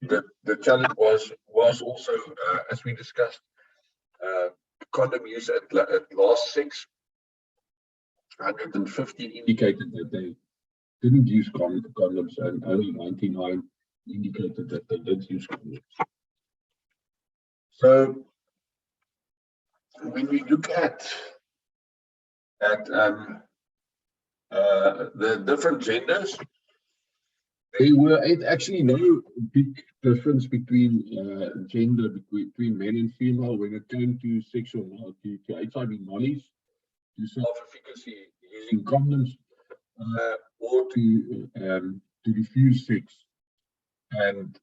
The challenge was also, as we discussed, condom use at last 6. 150 indicated that they didn't use condoms, and only 99 indicated that they did use condoms. So when we look at the different genders, there were actually no big difference between gender between men and female when it came to sexual to HIV knowledge, to self-efficacy using condoms, or to refuse sex. And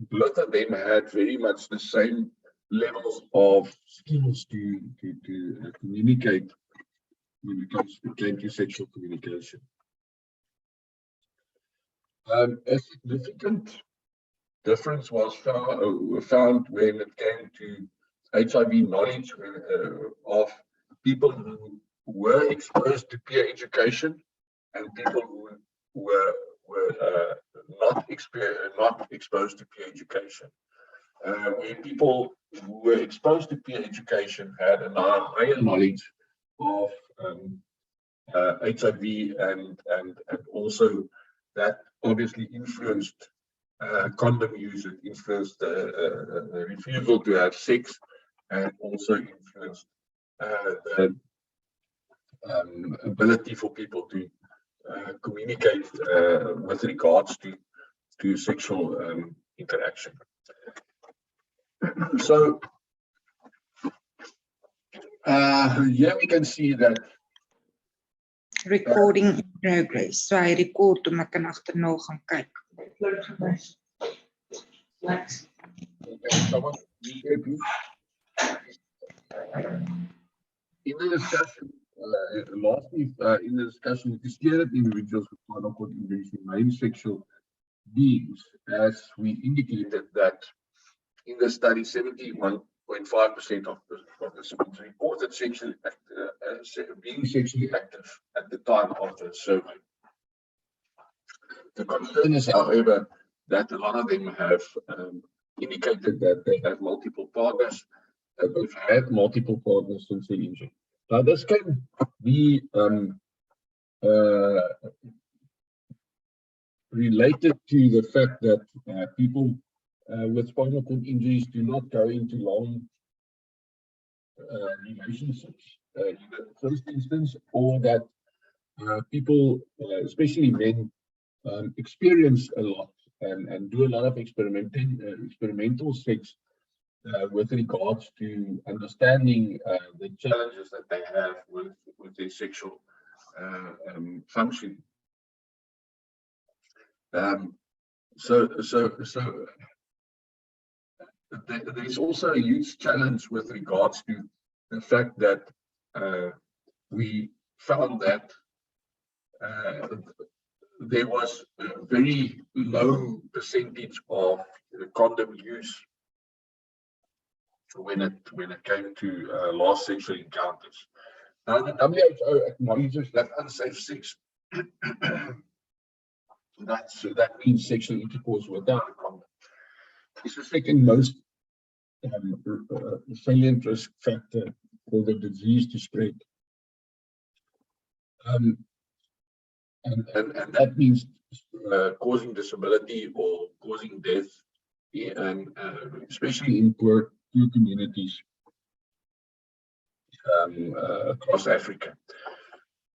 both of them had very much the same levels of skills to communicate when it came to sexual communication. A significant difference was found when it came to HIV knowledge of people who were exposed to peer education and people who were not exposed to peer education. Where people who were exposed to peer education had a higher knowledge of HIV, and also that obviously influenced condom use, it influenced the refusal to have sex, and also influenced the ability for people to communicate with regards to sexual interaction. So here we can see that recording in progress. So I record om ek kan agterna gaan kyk. In the discussion, lastly, in the discussion, it is clear that individuals with spinal cord injuries remain sexual beings, as we indicated that in the study, 71.5% of participants reported being sexually active at the time of the survey. The concern is, however, that a lot of them have indicated that they have multiple partners, that they've had multiple partners since the injury. Now, this can be related to the fact that people with spinal cord injuries do not go into long relationships in the first instance, or that people, especially men, experience a lot and do a lot of experimental sex with regards to understanding the challenges that they have with their sexual function. So there's also a huge challenge with regards to the fact that we found that there was a very low percentage of condom use when it came to last sexual encounters. Now, the WHO acknowledges that unsafe sex, that means sexual intercourse without a condom, is the second most salient risk factor for the disease to spread. And that means causing disability or causing death, and especially in poor communities across Africa.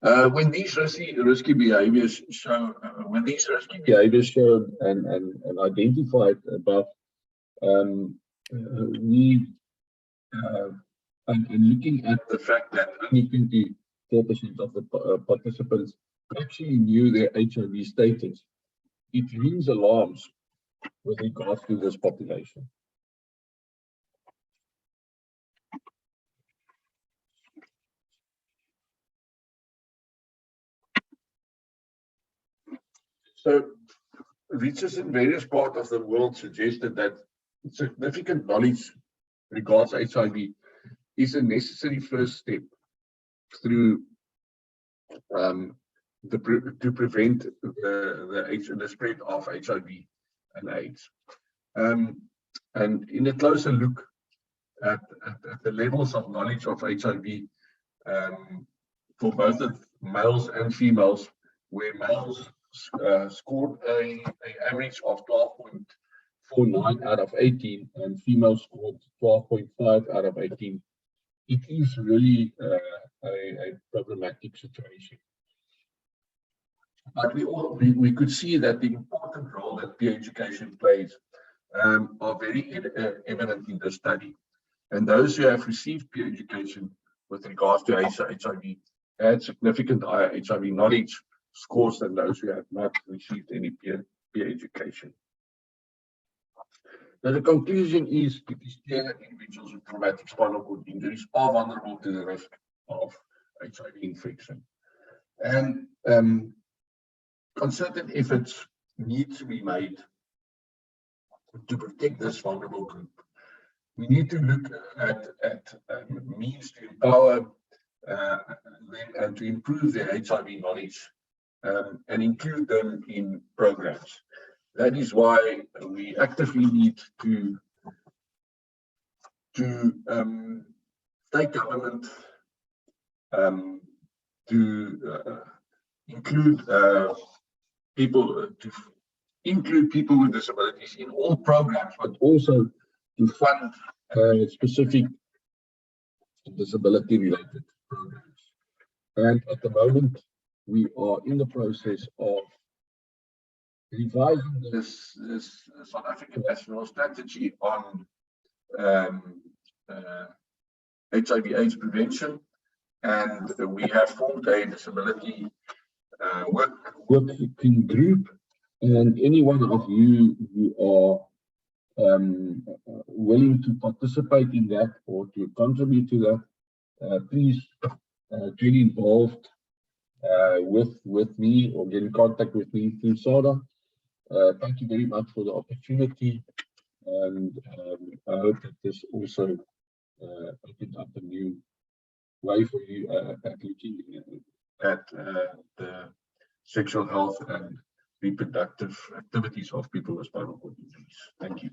When these risky behaviors show, and identified above, we and looking at the fact that only 24% of the participants actually knew their HIV status, it rings alarms with regards to this population. So, research in various parts of the world suggested that significant knowledge regards HIV is a necessary first step through to prevent the spread of HIV and AIDS. And in a closer look at the levels of knowledge of HIV for both males and females, where males scored an average of 12.49 out of 18, and females scored 12.5 out of 18. It is really a problematic situation. But we could see that the important role that peer education plays are very evident in the study. And those who have received peer education with regards to HIV had significant higher HIV knowledge scores than those who have not received any peer education. Now, the conclusion is it is clear that individuals with traumatic spinal cord injuries are vulnerable to the risk of HIV infection. And concerted efforts need to be made to protect this vulnerable group. We need to look at means to empower them and to improve their HIV knowledge and include them in programs. That is why we actively need to state government to include people with disabilities in all programs, but also to fund specific disability-related programs. And at the moment, we are in the process of revising this South African National Strategy on HIV/AIDS prevention, and we have formed a disability working group. And any one of you who are willing to participate in that or to contribute to that, please get involved with me or get in contact with me through SADA. Thank you very much for the opportunity, and I hope that this also opens up a new way for you at looking at the sexual health and reproductive activities of people with spinal cord injuries. Thank you.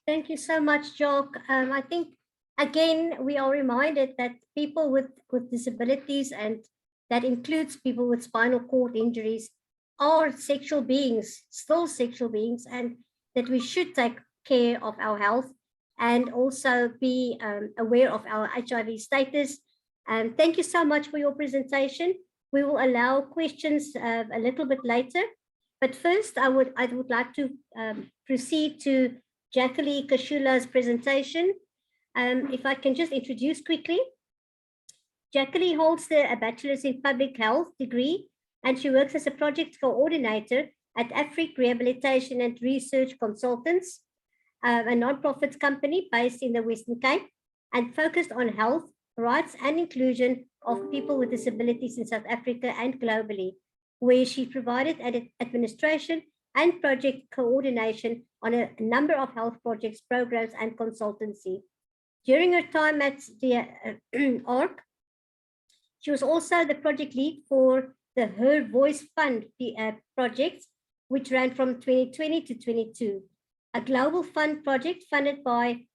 Thank you so much, Jock. I think, again, we are reminded that people with disabilities, and that includes people with spinal cord injuries, are sexual beings, still sexual beings, and that we should take care of our health and also be aware of our HIV status. Thank you so much for your presentation. We will allow questions a little bit later, but first I would like to proceed to Jacqueline Kashula's presentation. If I can just introduce quickly. Jacqueline holds a bachelor's in public health degree, and she works as a project coordinator at Africa Rehabilitation and Research Consultants, a non-profit company based in the Western Cape and focused on health, rights and inclusion of people with disabilities in South Africa and globally, where she provided administration and project coordination on a number of health projects, programs, and consultancy. During her time at the ORC, she was also the project lead for the Her Voice Fund project, which ran from 2020 to 22, a global fund project funded by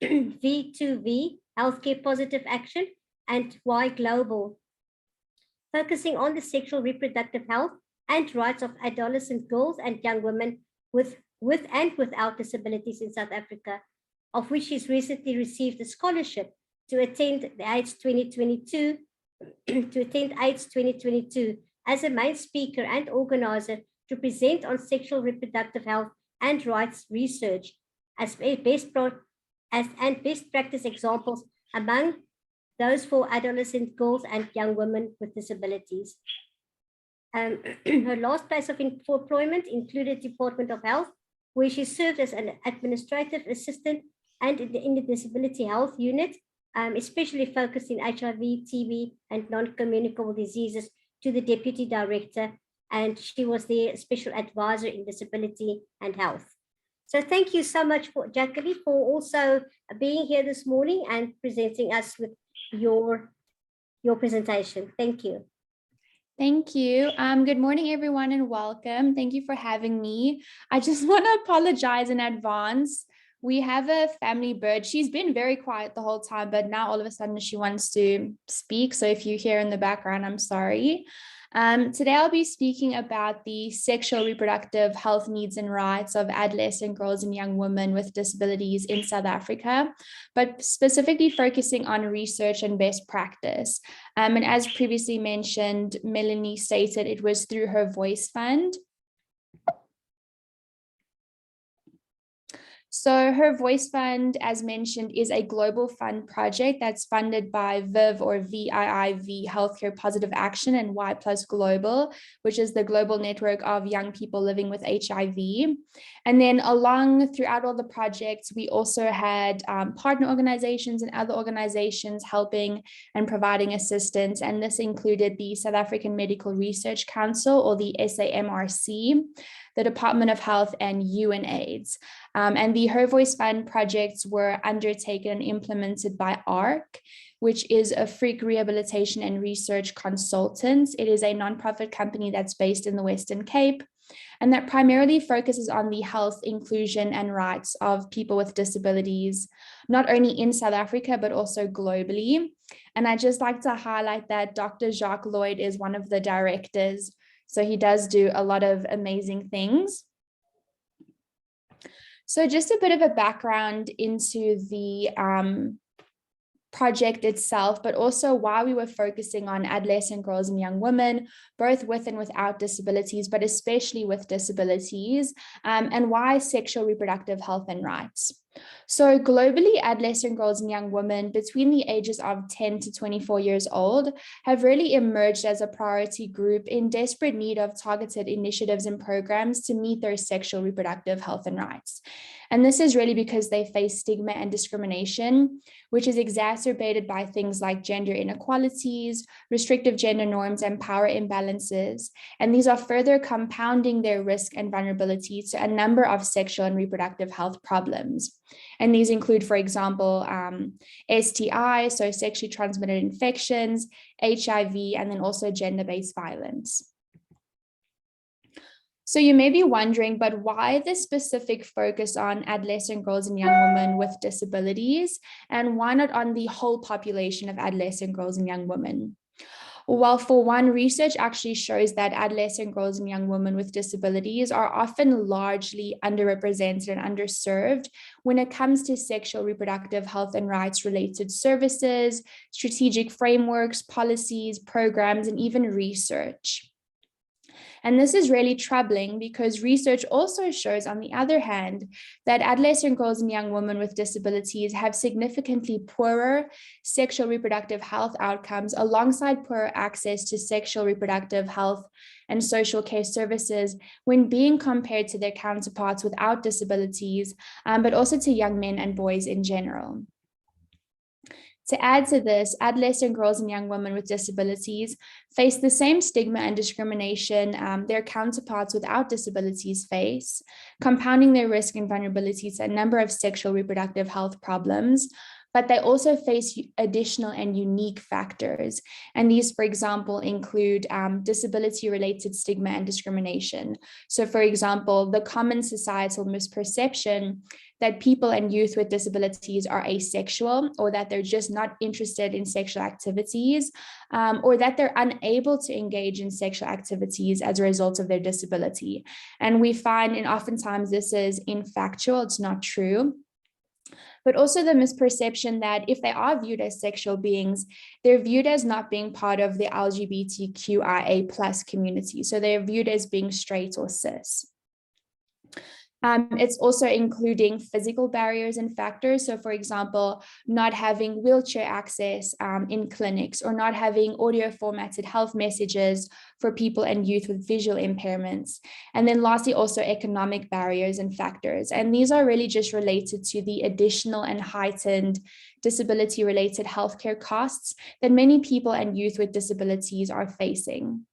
V2V, Healthcare Positive Action, and Y Global, focusing on the sexual reproductive health and rights of adolescent girls and young women with and without disabilities in South Africa, of which she's recently received a scholarship to attend the AIDS 2022 as a main speaker and organizer to present on sexual reproductive health and rights research as best practice examples among those for adolescent girls and young women with disabilities. Her last place of employment included Department of Health, where she served as an administrative assistant and in the disability health unit, especially focused in HIV, TB, and non-communicable diseases to the deputy director, and she was the special advisor in disability and health. So thank you so much for Jacqueline for also being here this morning and presenting us with your presentation. Thank you. Thank you. Good morning, everyone, and welcome. Thank you for having me. I just want to apologize in advance. We have a family bird. She's been very quiet the whole time, but now all of a sudden she wants to speak. So if you hear in the background, I'm sorry. Today I'll be speaking about the sexual reproductive health needs and rights of adolescent girls and young women with disabilities in South Africa, but specifically focusing on research and best practice. And as previously mentioned, Melanie stated it was through her Voice Fund. So her Voice Fund, as mentioned, is a global fund project that's funded by VIV or VIIV, Healthcare Positive Action, and Y Plus Global, which is the global network of young people living with HIV. And then throughout all the projects, we also had partner organizations and other organizations helping and providing assistance. And this included the South African Medical Research Council, or the SAMRC, the Department of Health, and UNAIDS. And the Her Voice Fund projects were undertaken and implemented by ARC, which is a Freak Rehabilitation and Research Consultants. It is a nonprofit company that's based in the Western Cape, and that primarily focuses on the health, inclusion, and rights of people with disabilities, not only in South Africa, but also globally. And I'd just like to highlight that Dr. Jacques Lloyd is one of the directors. So he does do a lot of amazing things. So just a bit of a background into the project itself, but also why we were focusing on adolescent girls and young women, both with and without disabilities, but especially with disabilities, and why sexual reproductive health and rights. So globally, adolescent girls and young women between the ages of 10 to 24 years old have really emerged as a priority group in desperate need of targeted initiatives and programs to meet their sexual reproductive health and rights. And this is really because they face stigma and discrimination, which is exacerbated by things like gender inequalities, restrictive gender norms, and power imbalances. And these are further compounding their risk and vulnerability to a number of sexual and reproductive health problems. And these include, for example, STI, so sexually transmitted infections, HIV, and then also gender-based violence. So you may be wondering, but why this specific focus on adolescent girls and young women with disabilities, and why not on the whole population of adolescent girls and young women? Well, for one, research actually shows that adolescent girls and young women with disabilities are often largely underrepresented and underserved when it comes to sexual reproductive health and rights related services, strategic frameworks, policies, programs, and even research. And this is really troubling because research also shows, on the other hand, that adolescent girls and young women with disabilities have significantly poorer sexual reproductive health outcomes alongside poorer access to sexual reproductive health and social care services when being compared to their counterparts without disabilities, but also to young men and boys in general. To add to this, adolescent girls and young women with disabilities face the same stigma and discrimination their counterparts without disabilities face, compounding their risk and vulnerability to a number of sexual reproductive health problems. But they also face additional and unique factors. And these, for example, include disability-related stigma and discrimination. So, for example, the common societal misperception that people and youth with disabilities are asexual, or that they're just not interested in sexual activities, or that they're unable to engage in sexual activities as a result of their disability. And we find, and oftentimes this is infactual, it's not true. But also the misperception that if they are viewed as sexual beings, they're viewed as not being part of the LGBTQIA+ community. So they're viewed as being straight or cis. It's also including physical barriers and factors. So, for example, not having wheelchair access in clinics, or not having audio formatted health messages for people and youth with visual impairments. And then lastly, also economic barriers and factors. And these are really just related to the additional and heightened disability-related healthcare costs that many people and youth with disabilities are facing.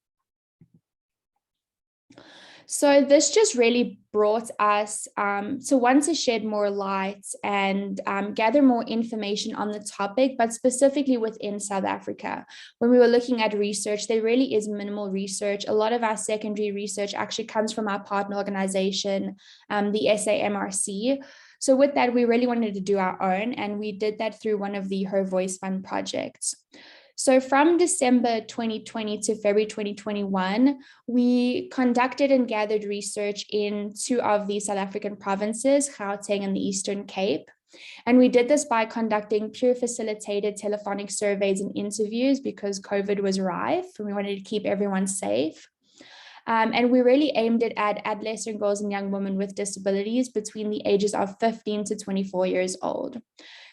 So this just really brought us to want to shed more light and gather more information on the topic, but specifically within South Africa. When we were looking at research, there really is minimal research. A lot of our secondary research actually comes from our partner organization, the SAMRC. So with that, we really wanted to do our own, and we did that through one of the Her Voice Fund projects. So from December 2020 to February 2021, we conducted and gathered research in 2 of the South African provinces, Gauteng and the Eastern Cape. And we did this by conducting pure facilitated telephonic surveys and interviews because COVID was rife and we wanted to keep everyone safe. And we really aimed it at adolescent girls and young women with disabilities between the ages of 15 to 24 years old.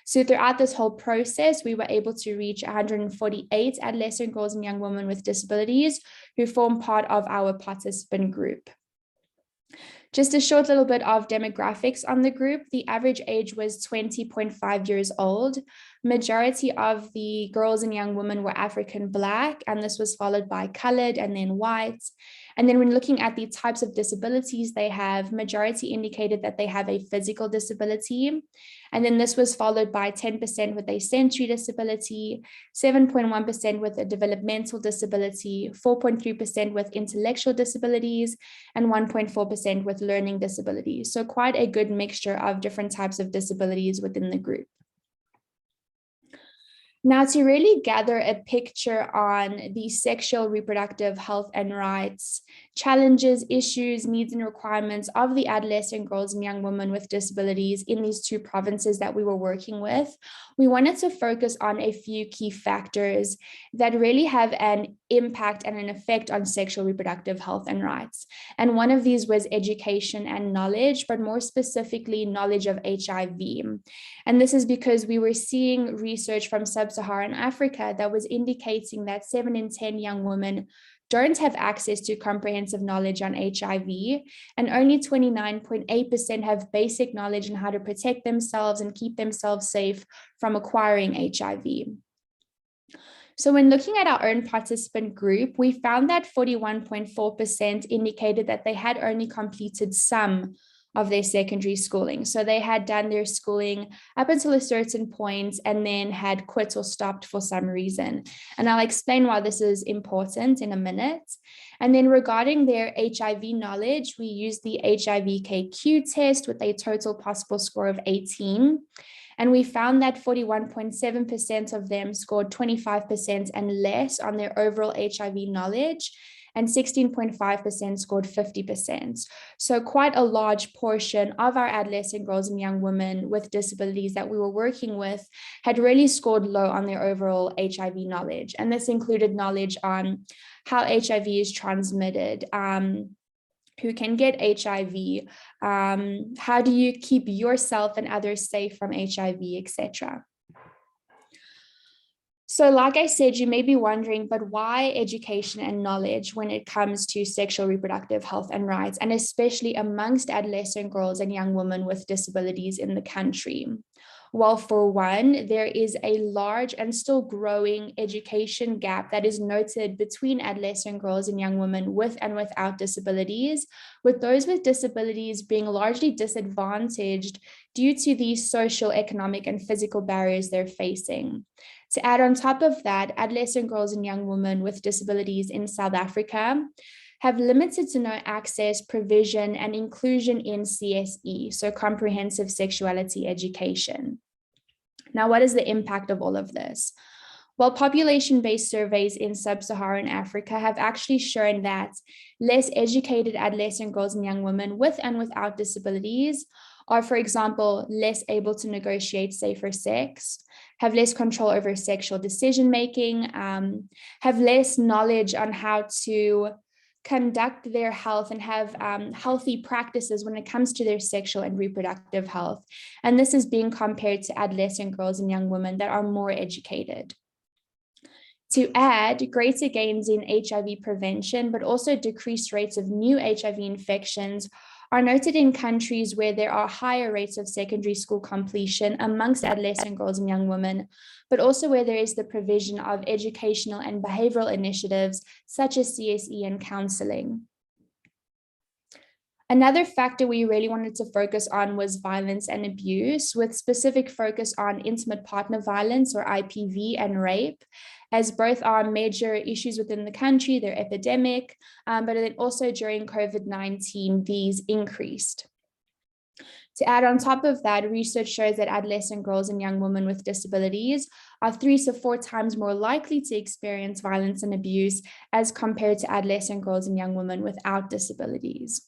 So throughout this whole process, we were able to reach 148 adolescent girls and young women with disabilities who form part of our participant group. Just a short little bit of demographics on the group. The average age was 20.5 years old. Majority of the girls and young women were African Black, and this was followed by colored and then white. And then when looking at the types of disabilities they have, majority indicated that they have a physical disability. And then this was followed by 10% with a sensory disability, 7.1% with a developmental disability, 4.3% with intellectual disabilities, and 1.4% with learning disabilities. So quite a good mixture of different types of disabilities within the group. Now, to really gather a picture on the sexual reproductive health and rights, challenges, issues, needs, and requirements of the adolescent girls and young women with disabilities in these 2 provinces that we were working with, we wanted to focus on a few key factors that really have an impact and an effect on sexual reproductive health and rights. And one of these was education and knowledge, but more specifically, knowledge of HIV. And this is because we were seeing research from Sub-Saharan Africa that was indicating that 7 in 10 young women don't have access to comprehensive knowledge on HIV, and only 29.8% have basic knowledge on how to protect themselves and keep themselves safe from acquiring HIV. So when looking at our own participant group, we found that 41.4% indicated that they had only completed some of their secondary schooling. So they had done their schooling up until a certain point and then had quit or stopped for some reason. And I'll explain why this is important in a minute. And then regarding their HIV knowledge, we used the HIV-KQ test with a total possible score of 18. And we found that 41.7% of them scored 25% and less on their overall HIV knowledge. and 16.5% scored 50%. So quite a large portion of our adolescent girls and young women with disabilities that we were working with had really scored low on their overall HIV knowledge. And this included knowledge on how HIV is transmitted, who can get HIV, how do you keep yourself and others safe from HIV, etc. So like I said, you may be wondering, but why education and knowledge when it comes to sexual reproductive health and rights, and especially amongst adolescent girls and young women with disabilities in the country? Well, for one, there is a large and still growing education gap that is noted between adolescent girls and young women with and without disabilities, with those with disabilities being largely disadvantaged due to the social, economic, and physical barriers they're facing. To add on top of that, adolescent girls and young women with disabilities in South Africa have limited to no access, provision, and inclusion in CSE, so comprehensive sexuality education. Now, what is the impact of all of this? Well, population-based surveys in sub-Saharan Africa have actually shown that less educated adolescent girls and young women with and without disabilities are, for example, less able to negotiate safer sex, have less control over sexual decision-making, have less knowledge on how to conduct their health and have healthy practices when it comes to their sexual and reproductive health. And this is being compared to adolescent girls and young women that are more educated. To add, greater gains in HIV prevention, but also decreased rates of new HIV infections are noted in countries where there are higher rates of secondary school completion amongst adolescent girls and young women, but also where there is the provision of educational and behavioral initiatives such as CSE and counseling. Another factor we really wanted to focus on was violence and abuse, with specific focus on intimate partner violence, or IPV, and rape, as both are major issues within the country. They're epidemic, but then also during COVID-19, these increased. To add on top of that, research shows that adolescent girls and young women with disabilities are 3 to 4 times more likely to experience violence and abuse as compared to adolescent girls and young women without disabilities.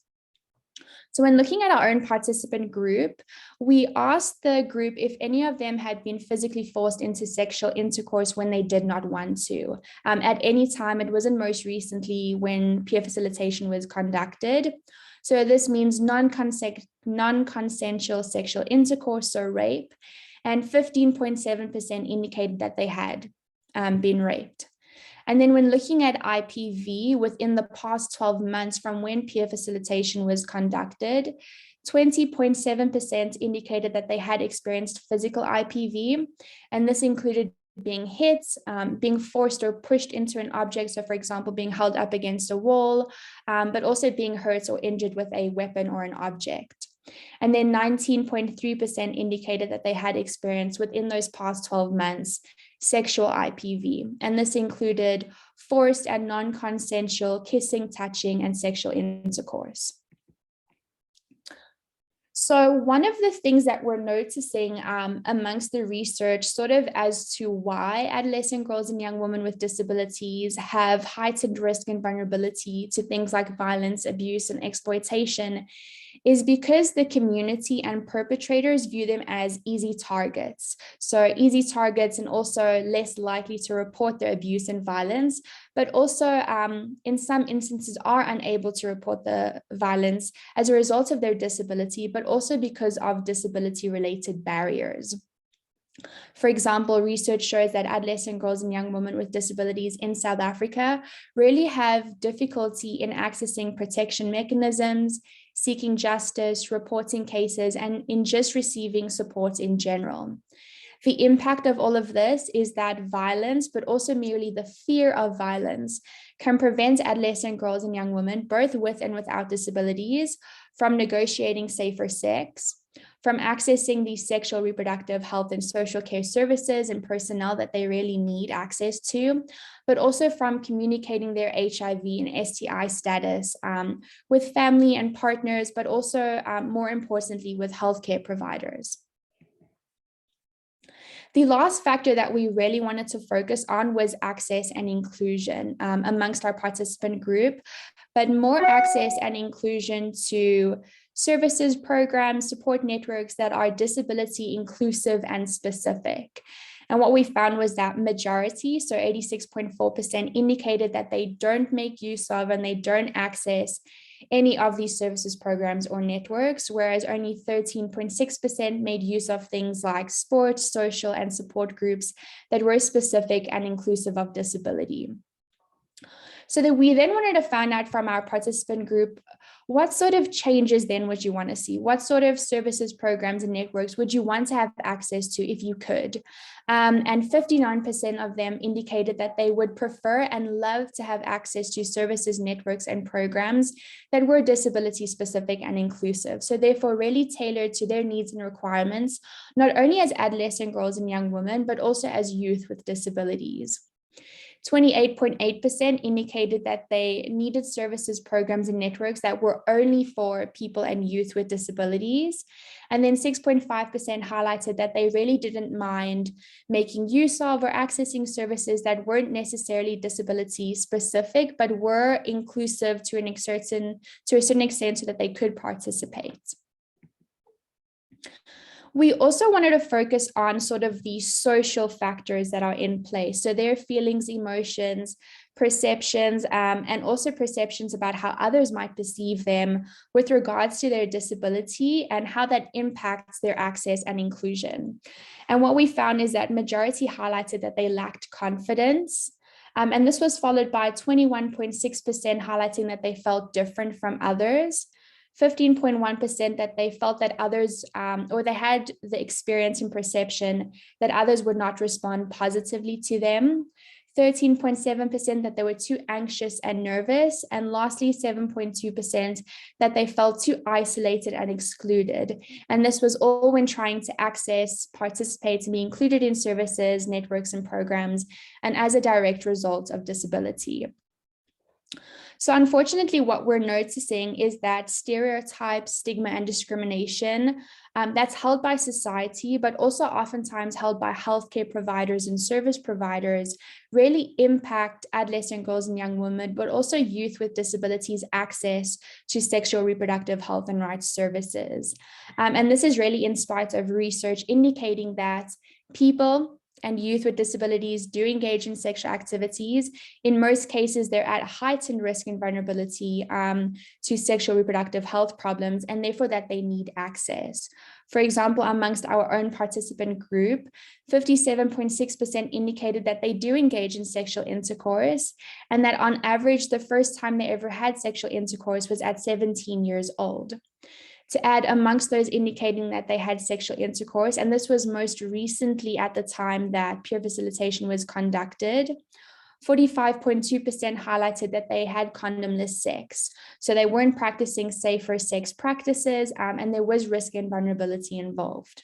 So when looking at our own participant group, we asked the group if any of them had been physically forced into sexual intercourse when they did not want to. At any time, it wasn't most recently when peer facilitation was conducted. So this means non-consensual sexual intercourse, or rape, and 15.7% indicated that they had been raped. And then when looking at IPV within the past 12 months from when peer facilitation was conducted, 20.7% indicated that they had experienced physical IPV, and this included being hit, being forced or pushed into an object, so for example, being held up against a wall, but also being hurt or injured with a weapon or an object. And then 19.3% indicated that they had experienced within those past 12 months sexual IPV. And this included forced and non-consensual kissing, touching, and sexual intercourse. So one of the things that we're noticing amongst the research, sort of as to why adolescent girls and young women with disabilities have heightened risk and vulnerability to things like violence, abuse, and exploitation, is because the community and perpetrators view them as easy targets. So easy targets, and also less likely to report their abuse and violence, but also in some instances are unable to report the violence as a result of their disability, but also because of disability-related barriers. For example, research shows that adolescent girls and young women with disabilities in South Africa really have difficulty in accessing protection mechanisms, seeking justice, reporting cases, and in just receiving support in general. The impact of all of this is that violence, but also merely the fear of violence, can prevent adolescent girls and young women, both with and without disabilities, from negotiating safer sex, from accessing the sexual, reproductive health and social care services and personnel that they really need access to, but also from communicating their HIV and STI status with family and partners, but also more importantly with healthcare providers. The last factor that we really wanted to focus on was access and inclusion amongst our participant group, but more access and inclusion to services, programs, support networks that are disability inclusive and specific. And what we found was that majority, so 86.4%, indicated that they don't make use of and they don't access any of these services, programs, or networks, whereas only 13.6% made use of things like sports, social, and support groups that were specific and inclusive of disability. So that we then wanted to find out from our participant group, what sort of changes then would you want to see? What sort of services, programs, and networks would you want to have access to if you could? And 59% of them indicated that they would prefer and love to have access to services, networks, and programs that were disability specific and inclusive. So therefore really tailored to their needs and requirements, not only as adolescent girls and young women, but also as youth with disabilities. 28.8% indicated that they needed services, programs, and networks that were only for people and youth with disabilities. And then 6.5% highlighted that they really didn't mind making use of or accessing services that weren't necessarily disability specific, but were inclusive to a certain extent so that they could participate. We also wanted to focus on sort of the social factors that are in place. So their feelings, emotions, perceptions, and also perceptions about how others might perceive them with regards to their disability and how that impacts their access and inclusion. And what we found is that majority highlighted that they lacked confidence. And this was followed by 21.6% highlighting that they felt different from others. 15.1% that they felt that others, or they had the experience and perception that others would not respond positively to them. 13.7% that they were too anxious and nervous. And lastly, 7.2% that they felt too isolated and excluded. And this was all when trying to access, participate, and be included in services, networks, and programs, and as a direct result of disability. So unfortunately, what we're noticing is that stereotypes, stigma, and discrimination that's held by society, but also oftentimes held by healthcare providers and service providers, really impact adolescent girls and young women, but also youth with disabilities access to sexual reproductive health and rights services. And this is really in spite of research indicating that people and youth with disabilities do engage in sexual activities. In most cases, they're at heightened risk and vulnerability to sexual reproductive health problems, and therefore that they need access. For example, amongst our own participant group, 57.6% indicated that they do engage in sexual intercourse, and that on average, the first time they ever had sexual intercourse was at 17 years old. To add, amongst those indicating that they had sexual intercourse, and this was most recently at the time that peer facilitation was conducted, 45.2% highlighted that they had condomless sex. So they weren't practicing safer sex practices, and there was risk and vulnerability involved.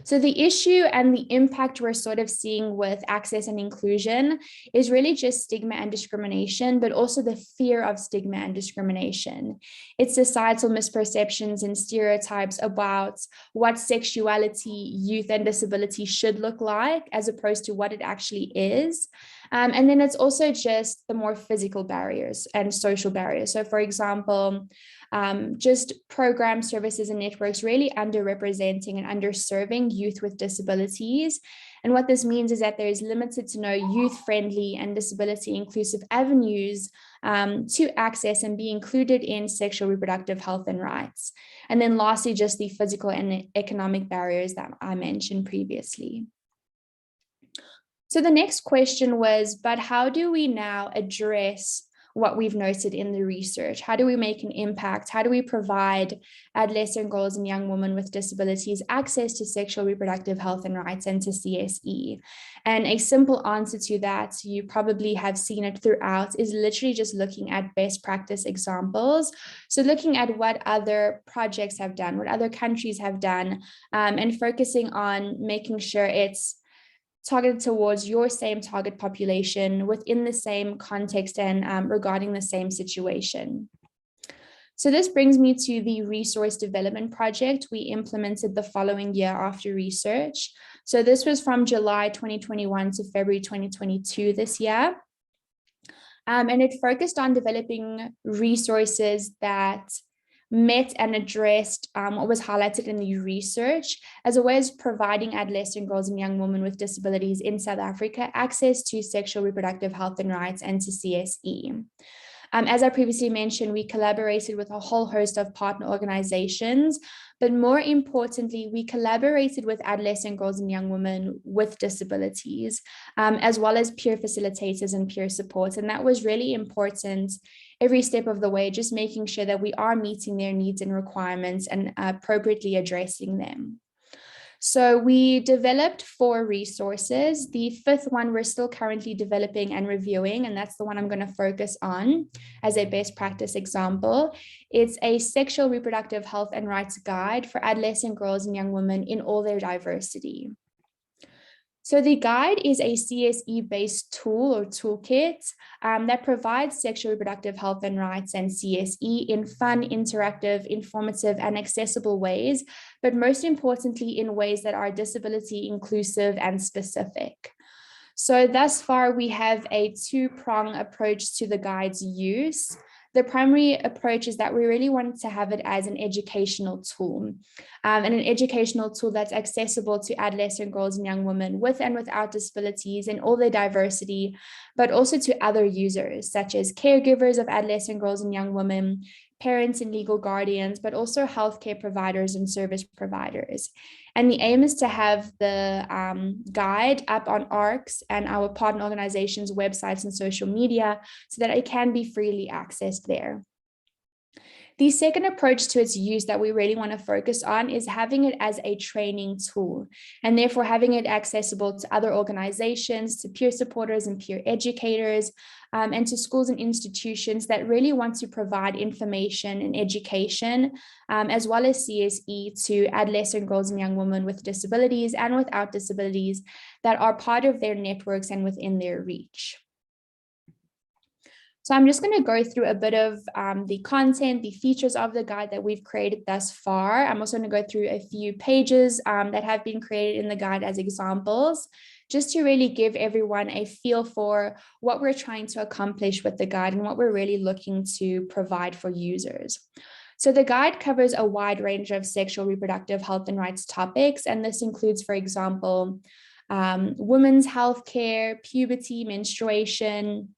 So the issue and the impact we're sort of seeing with access and inclusion is really just stigma and discrimination, but also the fear of stigma and discrimination. It's societal misperceptions and stereotypes about what sexuality, youth, and disability should look like, as opposed to what it actually is. And then it's also just the more physical barriers and social barriers. So for example, just program services and networks really underrepresenting and underserving youth with disabilities. And what this means is that there is limited to no youth-friendly and disability-inclusive avenues to access and be included in sexual reproductive health and rights. And then lastly, just the physical and economic barriers that I mentioned previously. So the next question was, but how do we now address what we've noted in the research? How do we make an impact? How do we provide adolescent girls and young women with disabilities access to sexual reproductive health and rights and to CSE? And a simple answer to that, you probably have seen it throughout, is literally just looking at best practice examples. So looking at what other projects have done, what other countries have done, and focusing on making sure it's targeted towards your same target population within the same context and regarding the same situation. So this brings me to the resource development project we implemented the following year after research. So this was from July 2021 to February 2022 this year. And it focused on developing resources that met and addressed what was highlighted in the research, as a way of providing adolescent girls and young women with disabilities in South Africa access to sexual reproductive health and rights and to CSE. As I previously mentioned, we collaborated with a whole host of partner organizations, but more importantly, we collaborated with adolescent girls and young women with disabilities, as well as peer facilitators and peer support. And that was really important every step of the way, just making sure that we are meeting their needs and requirements and appropriately addressing them. So we developed 4 resources. The 5th one we're still currently developing and reviewing, and that's the one I'm going to focus on as a best practice example. It's a sexual reproductive health and rights guide for adolescent girls and young women in all their diversity. So the guide is a CSE-based tool or toolkit that provides sexual reproductive health and rights and CSE in fun, interactive, informative, and accessible ways, but most importantly in ways that are disability inclusive and specific. So thus far, we have a 2-prong approach to the guide's use. The primary approach is that we really wanted to have it as an educational tool, and an educational tool that's accessible to adolescent girls and young women with and without disabilities in all their diversity, but also to other users, such as caregivers of adolescent girls and young women, parents and legal guardians, but also healthcare providers and service providers. And the aim is to have the guide up on ARC's and our partner organizations' websites and social media so that it can be freely accessed there. The second approach to its use that we really want to focus on is having it as a training tool, and therefore having it accessible to other organizations, to peer supporters and peer educators, and to schools and institutions that really want to provide information and education, as well as CSE to adolescent girls and young women with disabilities and without disabilities that are part of their networks and within their reach. So I'm just going to go through a bit of the content, the features of the guide that we've created thus far. I'm also going to go through a few pages that have been created in the guide as examples, just to really give everyone a feel for what we're trying to accomplish with the guide and what we're really looking to provide for users. So the guide covers a wide range of sexual reproductive health and rights topics, and this includes, for example, women's health care, puberty, menstruation,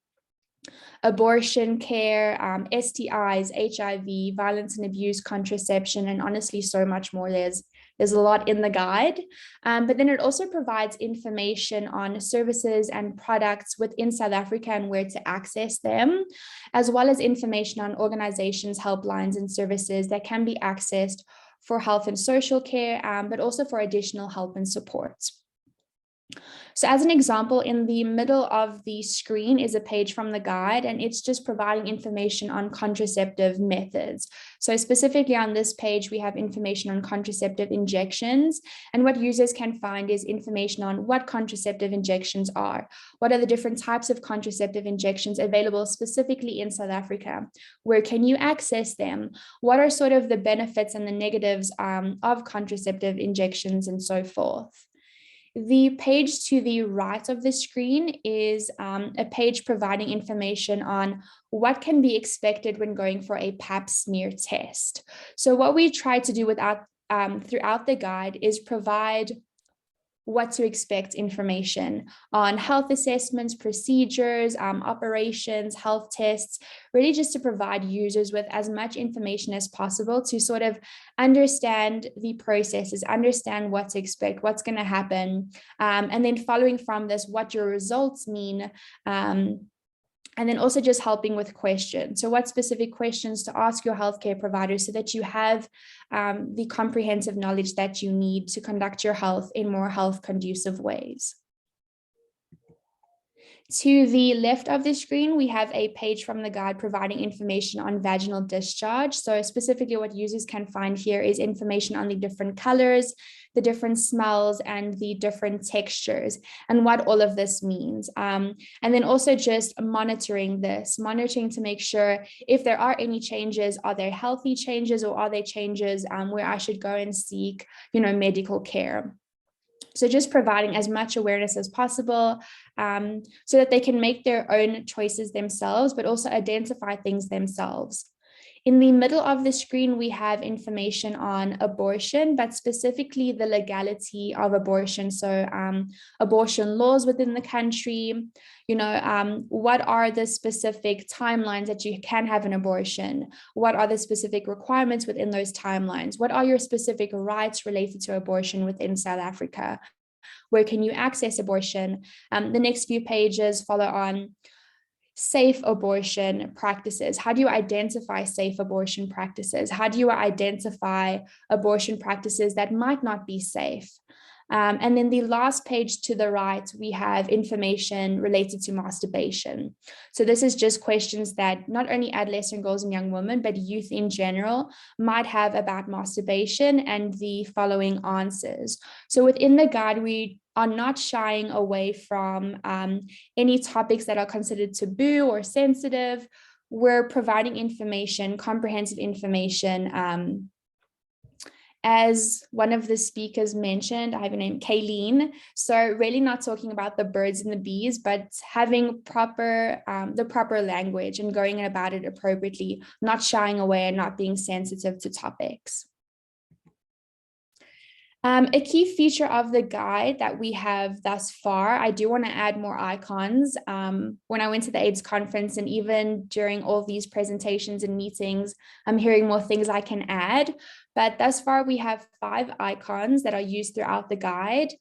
abortion care, STIs, HIV, violence and abuse, contraception, and honestly, so much more. There's a lot in the guide, but then it also provides information on services and products within South Africa and where to access them, as well as information on organizations, helplines, and services that can be accessed for health and social care, but also for additional help and support. So as an example, in the middle of the screen is a page from the guide, and it's just providing information on contraceptive methods. So specifically on this page, we have information on contraceptive injections, and what users can find is information on what contraceptive injections are, what are the different types of contraceptive injections available specifically in South Africa, where can you access them, what are sort of the benefits and the negatives of contraceptive injections, and so forth. The page to the right of the screen is a page providing information on what can be expected when going for a pap smear test. So what we try to do throughout the guide is provide what to expect information on health assessments, procedures, operations, health tests, really just to provide users with as much information as possible to sort of understand the processes, understand what to expect, what's going to happen, and then following from this, what your results mean, and then also just helping with questions. So what specific questions to ask your healthcare providers so that you have the comprehensive knowledge that you need to conduct your health in more health conducive ways. To the left of the screen, we have a page from the guide providing information on vaginal discharge. So specifically what users can find here is information on the different colors, the different smells, and the different textures, and what all of this means. And then also just monitoring to make sure if there are any changes, are there healthy changes, or are there changes where I should go and seek, medical care. So just providing as much awareness as possible so that they can make their own choices themselves, but also identify things themselves. In the middle of the screen, we have information on abortion, but specifically the legality of abortion. So abortion laws within the country, what are the specific timelines that you can have an abortion? What are the specific requirements within those timelines? What are your specific rights related to abortion within South Africa? Where can you access abortion? The next few pages follow on safe abortion practices. How do you identify safe abortion practices? How do you identify abortion practices that might not be safe? And then the last page to the right, we have information related to masturbation. So this is just questions that not only adolescent girls and young women, but youth in general might have about masturbation, and the following answers. So within the guide, we are not shying away from any topics that are considered taboo or sensitive. We're providing information, comprehensive information. As one of the speakers mentioned, I have a name, Kayleen. So really not talking about the birds and the bees, but having the proper language and going about it appropriately, not shying away and not being sensitive to topics. A key feature of the guide that we have thus far, I do want to add more icons. When I went to the AIDS conference, and even during all these presentations and meetings, I'm hearing more things I can add. But thus far, we have 5 icons that are used throughout the guide.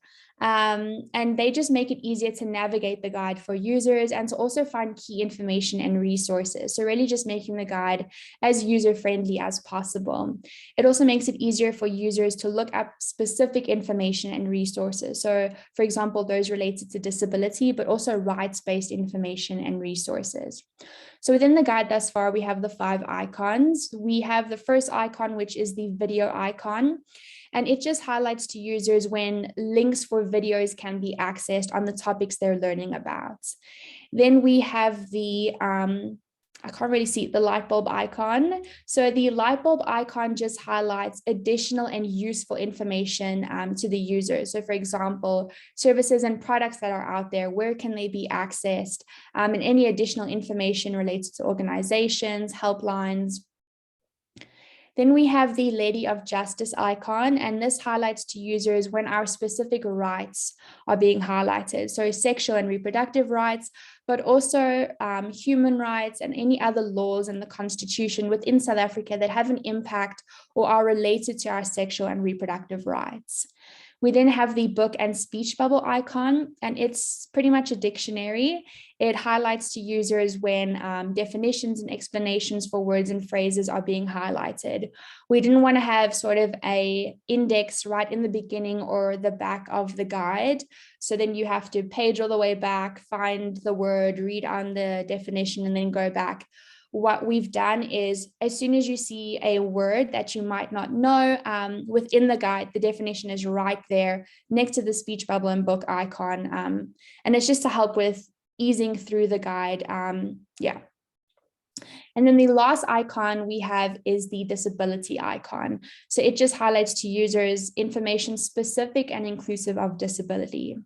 And they just make it easier to navigate the guide for users and to also find key information and resources. So really just making the guide as user-friendly as possible. It also makes it easier for users to look up specific information and resources. So for example, those related to disability, but also rights-based information and resources. So within the guide thus far, we have the 5 icons. We have the first icon, which is the video icon. And it just highlights to users when links for videos can be accessed on the topics they're learning about. Then we have the, I can't really see the light bulb icon. So the light bulb icon just highlights additional and useful information to the user. So for example, services and products that are out there, where can they be accessed? And any additional information related to organizations, helplines. Then we have the Lady of Justice icon, and this highlights to users when our specific rights are being highlighted. So sexual and reproductive rights, but also human rights and any other laws in the Constitution within South Africa that have an impact or are related to our sexual and reproductive rights. We then have the book and speech bubble icon, and it's pretty much a dictionary. It highlights to users when definitions and explanations for words and phrases are being highlighted. We didn't want to have sort of an index right in the beginning or the back of the guide. So then you have to page all the way back, find the word, read on the definition, and then go back. What we've done is, as soon as you see a word that you might not know, within the guide, the definition is right there next to the speech bubble and book icon. And it's just to help with easing through the guide. Yeah. And then the last icon we have is the disability icon. So it just highlights to users information specific and inclusive of disability.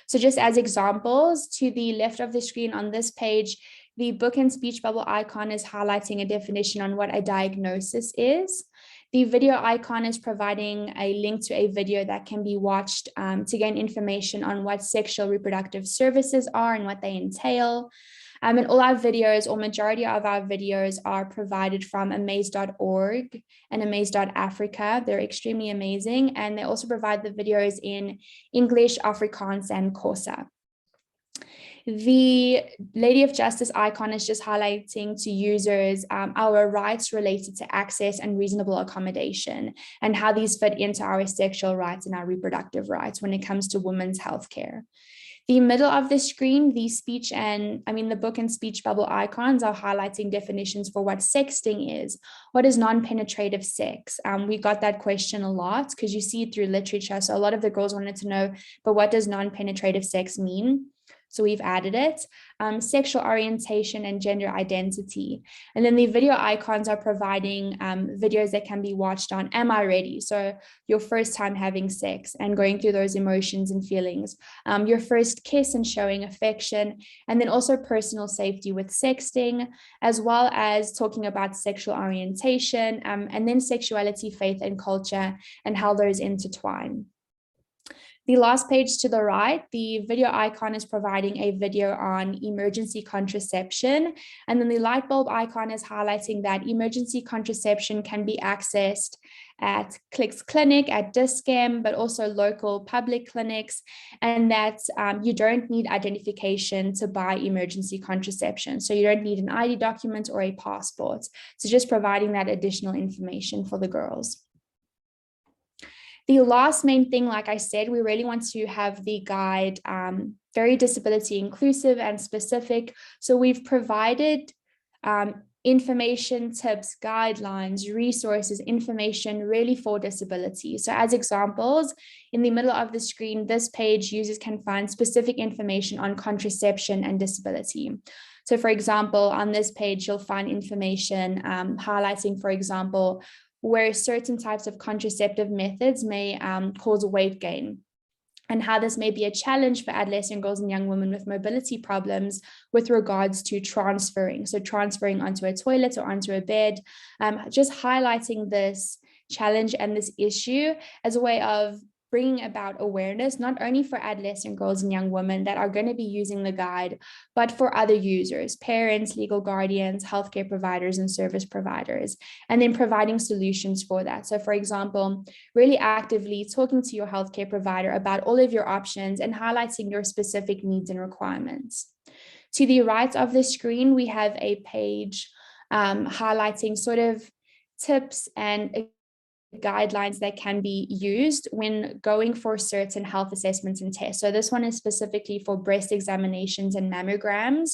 So just as examples, to the left of the screen on this page, the book and speech bubble icon is highlighting a definition on what a diagnosis is. The video icon is providing a link to a video that can be watched to gain information on what sexual reproductive services are and what they entail. And all our videos, or majority of our videos, are provided from amaze.org and amaze.africa. They're extremely amazing. And they also provide the videos in English, Afrikaans, and Xhosa. The Lady of Justice icon is just highlighting to users our rights related to access and reasonable accommodation, and how these fit into our sexual rights and our reproductive rights when it comes to women's healthcare. The middle of the screen, the the book and speech bubble icons are highlighting definitions for what sexting is. What is non-penetrative sex? We got that question a lot because you see it through literature. So a lot of the girls wanted to know, but what does non-penetrative sex mean? So we've added it. Sexual orientation and gender identity. And then the video icons are providing videos that can be watched on Am I Ready? So your first time having sex and going through those emotions and feelings. Your first kiss and showing affection. And then also personal safety with sexting, as well as talking about sexual orientation, and then sexuality, faith, and culture, and how those intertwine. The last page to the right, the video icon is providing a video on emergency contraception. And then the light bulb icon is highlighting that emergency contraception can be accessed at Clicks Clinic, at Discam, but also local public clinics, and that you don't need identification to buy emergency contraception. So you don't need an ID document or a passport. So just providing that additional information for the girls. The last main thing, like I said, we really want to have the guide very disability inclusive and specific. So we've provided information, tips, guidelines, resources, information really for disability. So as examples, in the middle of the screen, this page, users can find specific information on contraception and disability. So for example, on this page, you'll find information highlighting, for example, where certain types of contraceptive methods may cause weight gain, and how this may be a challenge for adolescent girls and young women with mobility problems with regards to transferring. So transferring onto a toilet or onto a bed, just highlighting this challenge and this issue as a way of bringing about awareness, not only for adolescent girls and young women that are going to be using the guide, but for other users, parents, legal guardians, healthcare providers, and service providers, and then providing solutions for that. So for example, really actively talking to your healthcare provider about all of your options and highlighting your specific needs and requirements. To the right of the screen, we have a page highlighting sort of tips and guidelines that can be used when going for certain health assessments and tests. So this one is specifically for breast examinations and mammograms.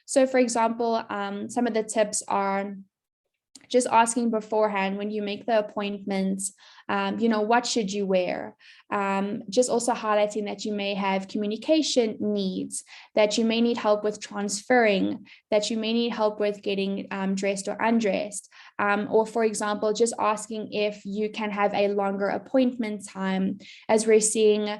So for example, some of the tips are just asking beforehand when you make the appointments, what should you wear? Just also highlighting that you may have communication needs, that you may need help with transferring, that you may need help with getting dressed or undressed. Or for example, just asking if you can have a longer appointment time, as we're seeing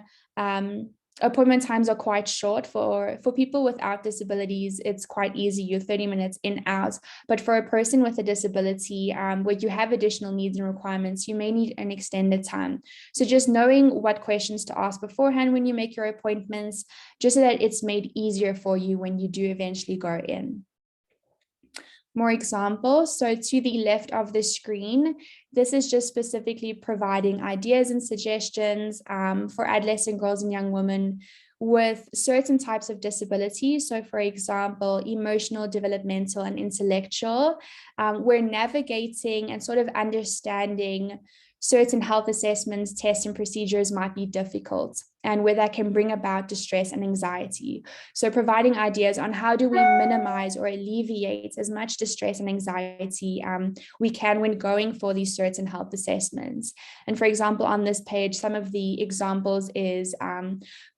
appointment times are quite short for people without disabilities. It's quite easy, you're 30 minutes in, out. But for a person with a disability where you have additional needs and requirements, you may need an extended time. So just knowing what questions to ask beforehand when you make your appointments, just so that it's made easier for you when you do eventually go in. More examples. So to the left of the screen, this is just specifically providing ideas and suggestions for adolescent girls and young women with certain types of disabilities. So for example, emotional, developmental, and intellectual, we're navigating and sort of understanding certain health assessments, tests, and procedures might be difficult, and where that can bring about distress and anxiety. So providing ideas on how do we minimize or alleviate as much distress and anxiety we can when going for these certain health assessments. And for example, on this page, some of the examples is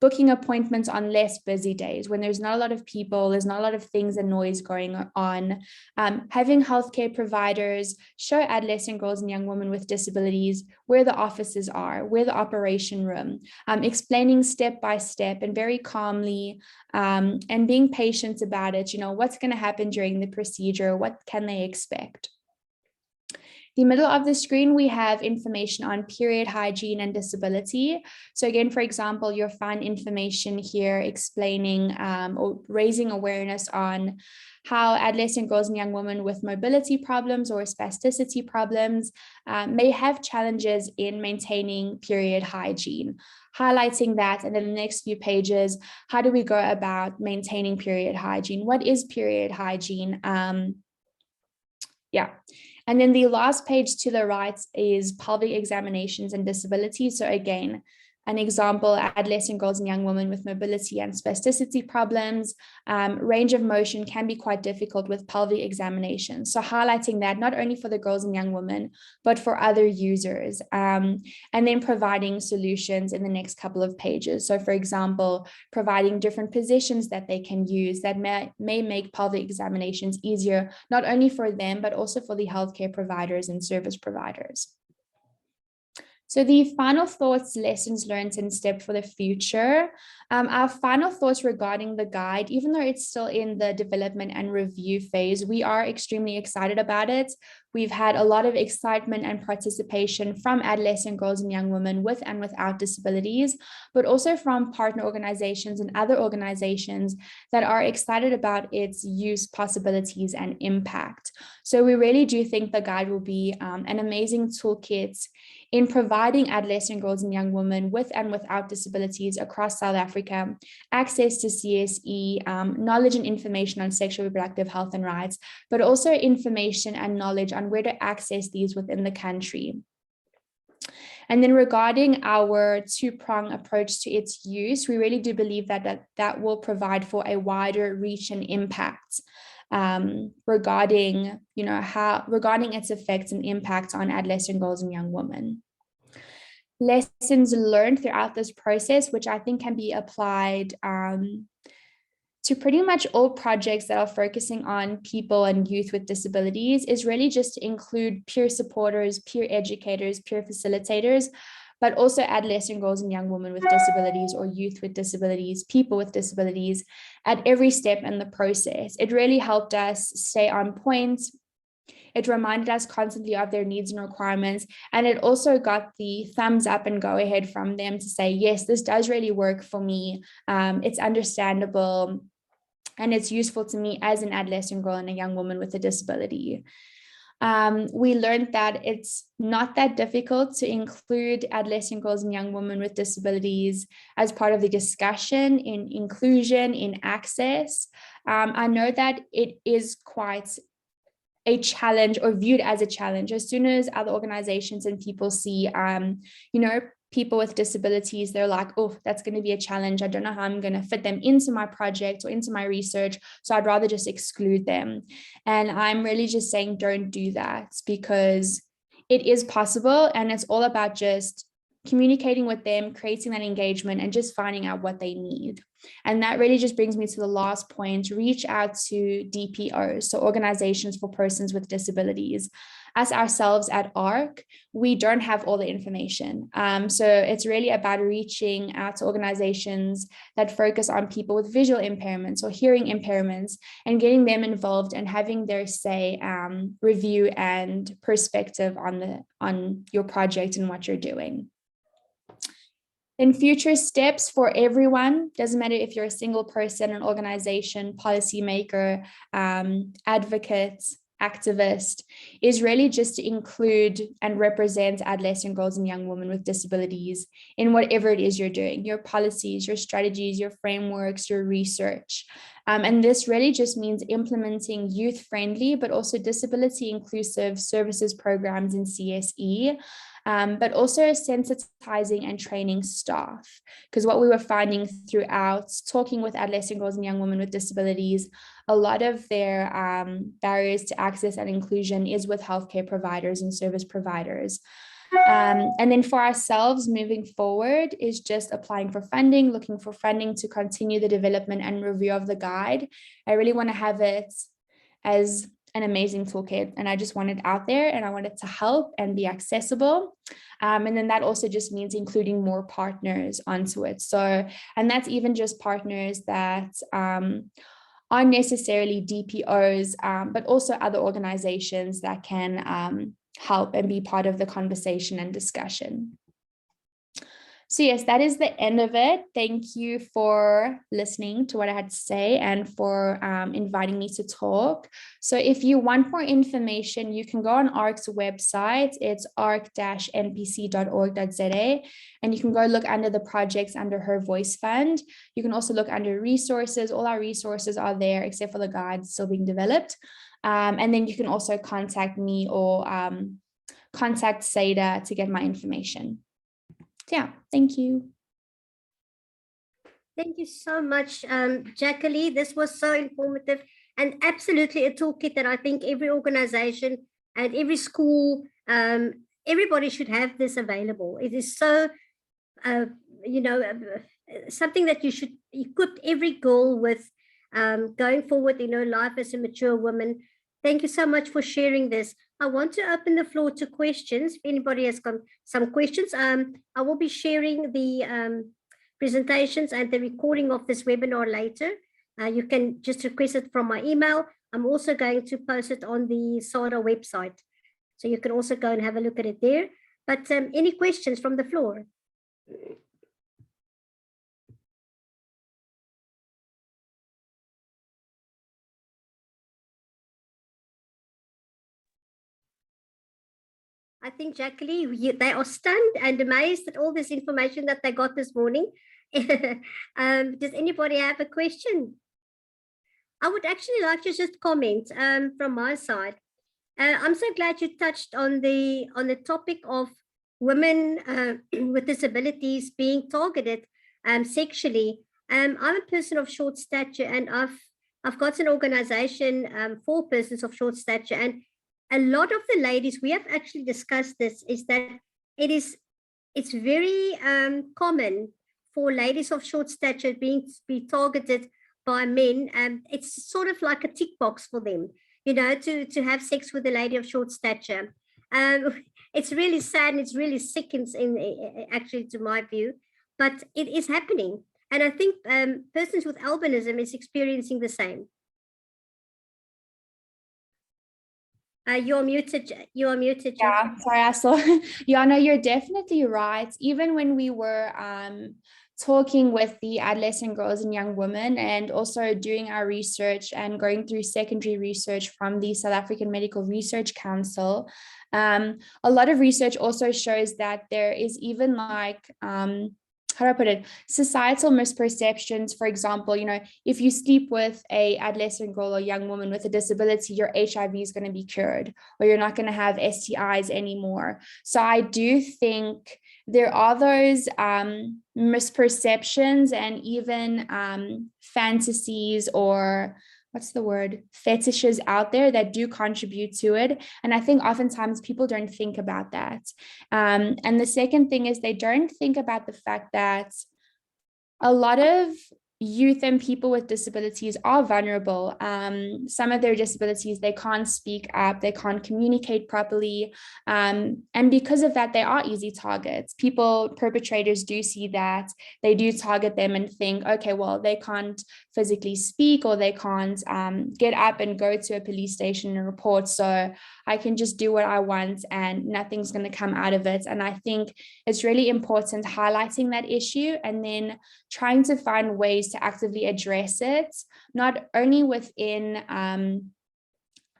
booking appointments on less busy days when there's not a lot of people, there's not a lot of things and noise going on. Having healthcare providers show adolescent girls and young women with disabilities where the offices are, where the operation room, explaining step by step and very calmly and being patient about it, what's going to happen during the procedure, what can they expect. The middle of the screen, we have information on period hygiene and disability. So again, for example, you'll find information here explaining or raising awareness on how adolescent girls and young women with mobility problems or spasticity problems may have challenges in maintaining period hygiene, highlighting that. And then the next few pages, how do we go about maintaining period hygiene? What is period hygiene? And then the last page to the right is pelvic examinations and disability. So again, An example, adolescent girls and young women with mobility and spasticity problems. Range of motion can be quite difficult with pelvic examinations. So highlighting that not only for the girls and young women, but for other users. And then providing solutions in the next couple of pages. So for example, providing different positions that they can use that may make pelvic examinations easier, not only for them, but also for the healthcare providers and service providers. So the final thoughts, lessons learned and steps for the future. Our final thoughts regarding the guide, even though it's still in the development and review phase, we are extremely excited about it. We've had a lot of excitement and participation from adolescent girls and young women with and without disabilities, but also from partner organizations and other organizations that are excited about its use, possibilities, and impact. So we really do think the guide will be an amazing toolkit in providing adolescent girls and young women with and without disabilities across South Africa access to CSE, knowledge and information on sexual reproductive health and rights, but also information and knowledge on where to access these within the country. And then regarding our two-prong approach to its use, we really do believe that will provide for a wider reach and impact regarding its effects and impacts on adolescent girls and young women. Lessons learned throughout this process, which I think can be applied to pretty much all projects that are focusing on people and youth with disabilities, is really just to include peer supporters, peer educators, peer facilitators, but also adolescent girls and young women with disabilities or youth with disabilities, people with disabilities at every step in the process. It really helped us stay on point. It reminded us constantly of their needs and requirements. And it also got the thumbs up and go ahead from them to say, yes, this does really work for me. It's understandable and it's useful to me as an adolescent girl and a young woman with a disability. We learned that it's not that difficult to include adolescent girls and young women with disabilities as part of the discussion in inclusion, in access. I know that it is quite a challenge or viewed as a challenge. As soon as other organizations and people see, people with disabilities, they're like, oh, that's going to be a challenge. I don't know how I'm going to fit them into my project or into my research. So I'd rather just exclude them. And I'm really just saying, don't do that, because it is possible. And it's all about just communicating with them, creating that engagement, and just finding out what they need. And that really just brings me to the last point: reach out to DPOs, so organizations for persons with disabilities. Us ourselves at ARC, we don't have all the information. So it's really about reaching out to organizations that focus on people with visual impairments or hearing impairments and getting them involved and having their say, review and perspective on your project and what you're doing. In future steps for everyone, doesn't matter if you're a single person, an organization, policymaker, advocate, activist, is really just to include and represent adolescent girls and young women with disabilities in whatever it is you're doing, your policies, your strategies, your frameworks, your research. And this really just means implementing youth-friendly, but also disability-inclusive services programs in CSE, but also sensitizing and training staff. Because what we were finding throughout talking with adolescent girls and young women with disabilities, a lot of their barriers to access and inclusion is with healthcare providers and service providers. And then for ourselves moving forward is just applying for funding, looking for funding to continue the development and review of the guide. I really want to have it as an amazing toolkit, and I just want it out there and I want it to help and be accessible. And then that also just means including more partners onto it. So, and that's even just partners that aren't necessarily DPOs, but also other organizations that can help and be part of the conversation and discussion. So yes, that is the end of it. Thank you for listening to what I had to say and for inviting me to talk. So if you want more information, you can go on ARC's website. It's arc-npc.org.za, and you can go look under the projects under Her Voice Fund. You can also look under resources. All our resources are there, except for the guide still being developed. And then you can also contact me or contact Seda to get my information. Yeah, thank you. Thank you so much, Jacqueline. This was so informative and absolutely a toolkit that I think every organization and every school, everybody should have this available. It is so, you know, something that you should equip every girl with going forward in her life as a mature woman. Thank you so much for sharing this. I want to open the floor to questions. If anybody has got some questions, I will be sharing the presentations and the recording of this webinar later. You can just request it from my email. I'm also going to post it on the SADA website. So you can also go and have a look at it there. But any questions from the floor? I think, Jacqueline, they are stunned and amazed at all this information that they got this morning. Does anybody have a question? I would actually like to just comment from my side. I'm so glad you touched on the topic of women with disabilities being targeted sexually. I'm a person of short stature, and I've got an organization for persons of short stature, and a lot of the ladies, we have actually discussed this, is that it's very common for ladies of short stature be targeted by men, and it's sort of like a tick box for them, you know, to have sex with a lady of short stature. It's really sad and it's really sick in actually, to my view, but it is happening. And I think persons with albinism is experiencing the same. You're muted. You are muted. Yeah, sorry, I saw. Yeah, no, you're definitely right. Even when we were talking with the adolescent girls and young women, and also doing our research and going through secondary research from the South African Medical Research Council, a lot of research also shows that there is even like how do I put it, societal misperceptions. For example, you know, if you sleep with a adolescent girl or young woman with a disability, your HIV is going to be cured, or you're not going to have STIs anymore. So I do think there are those misperceptions and even fantasies, or what's the word, fetishes out there that do contribute to it. And I think oftentimes people don't think about that. And the second thing is they don't think about the fact that a lot of youth and people with disabilities are vulnerable. Some of their disabilities, they can't speak up, they can't communicate properly. And because of that, they are easy targets. Perpetrators do see that, they do target them and think, okay, well, they can't physically speak, or they can't get up and go to a police station and report. So I can just do what I want and nothing's going to come out of it. And I think it's really important highlighting that issue and then trying to find ways to actively address it, not only within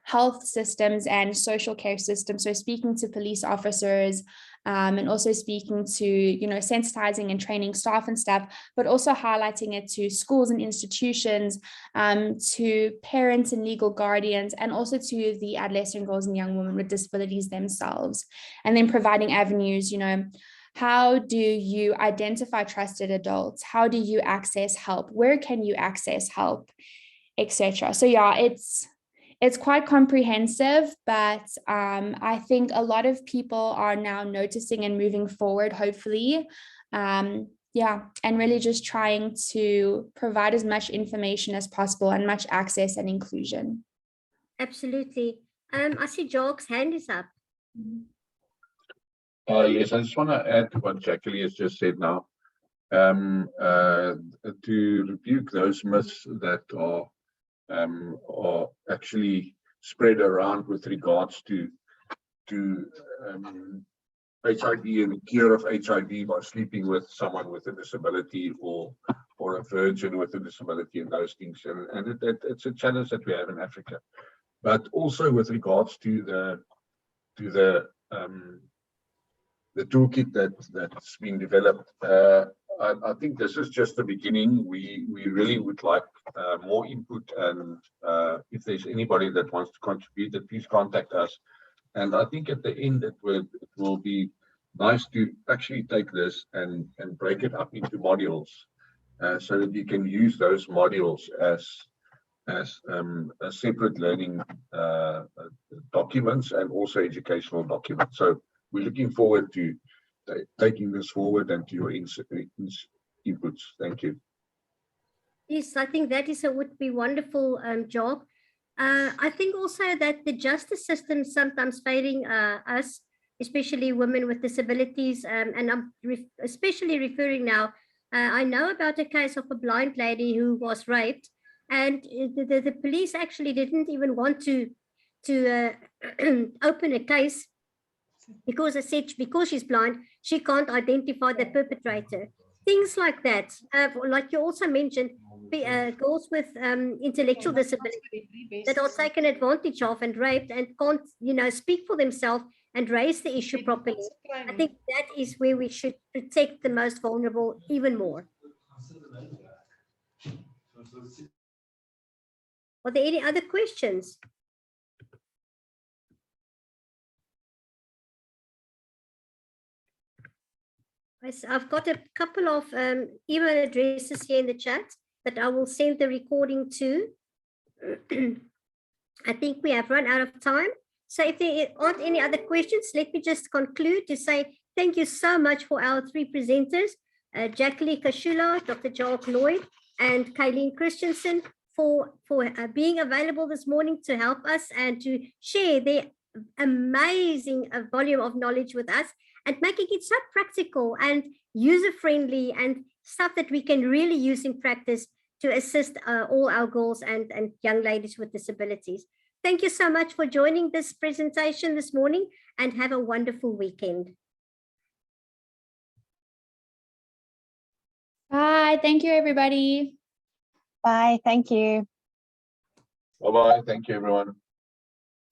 health systems and social care systems, so speaking to police officers and also speaking to, you know, sensitizing and training staff and stuff, but also highlighting it to schools and institutions, to parents and legal guardians, and also to the adolescent girls and young women with disabilities themselves. And then providing avenues, you know, how do you identify trusted adults? How do you access help? Where can you access help, etc.? So yeah, it's quite comprehensive, but I think a lot of people are now noticing and moving forward, hopefully. Yeah, and really just trying to provide as much information as possible and much access and inclusion. Absolutely. I see Jock's hand is up. Yes, I just want to add to what Jacqueline has just said now. To rebuke those myths that are actually spread around with regards to HIV and the cure of HIV by sleeping with someone with a disability, or a virgin with a disability, and those things. And it's a challenge that we have in Africa. But also with regards to the toolkit that's been developed, I think this is just the beginning. We really would like more input, and if there's anybody that wants to contribute, then please contact us. And I think at the end it will be nice to actually take this and break it up into modules, so that you can use those modules as a separate learning documents and also educational documents. So we're looking forward to taking this forward and to your inputs. Thank you. Yes, I think that would be wonderful job. I think also that the justice system sometimes failing us, especially women with disabilities, and I'm especially referring now, I know about a case of a blind lady who was raped, and the police actually didn't even want to open a case because I said because she's blind, she can't identify the perpetrator. Things like that. Like you also mentioned, girls with intellectual disabilities that are taken advantage of and raped and can't, speak for themselves and raise the issue properly. I think that is where we should protect the most vulnerable even more. Are there any other questions? I've got a couple of email addresses here in the chat that I will send the recording to. I think we have run out of time. So if there aren't any other questions, let me just conclude to say thank you so much for our three presenters, Jacqueline Kashula, Dr. Joel Lloyd, and Kylene Christensen for being available this morning to help us and to share their amazing volume of knowledge with us, and making it so practical and user-friendly and stuff that we can really use in practice to assist all our girls and young ladies with disabilities. Thank you so much for joining this presentation this morning, and have a wonderful weekend. Bye. Thank you, everybody. Bye. Thank you. Bye-bye. Thank you, everyone.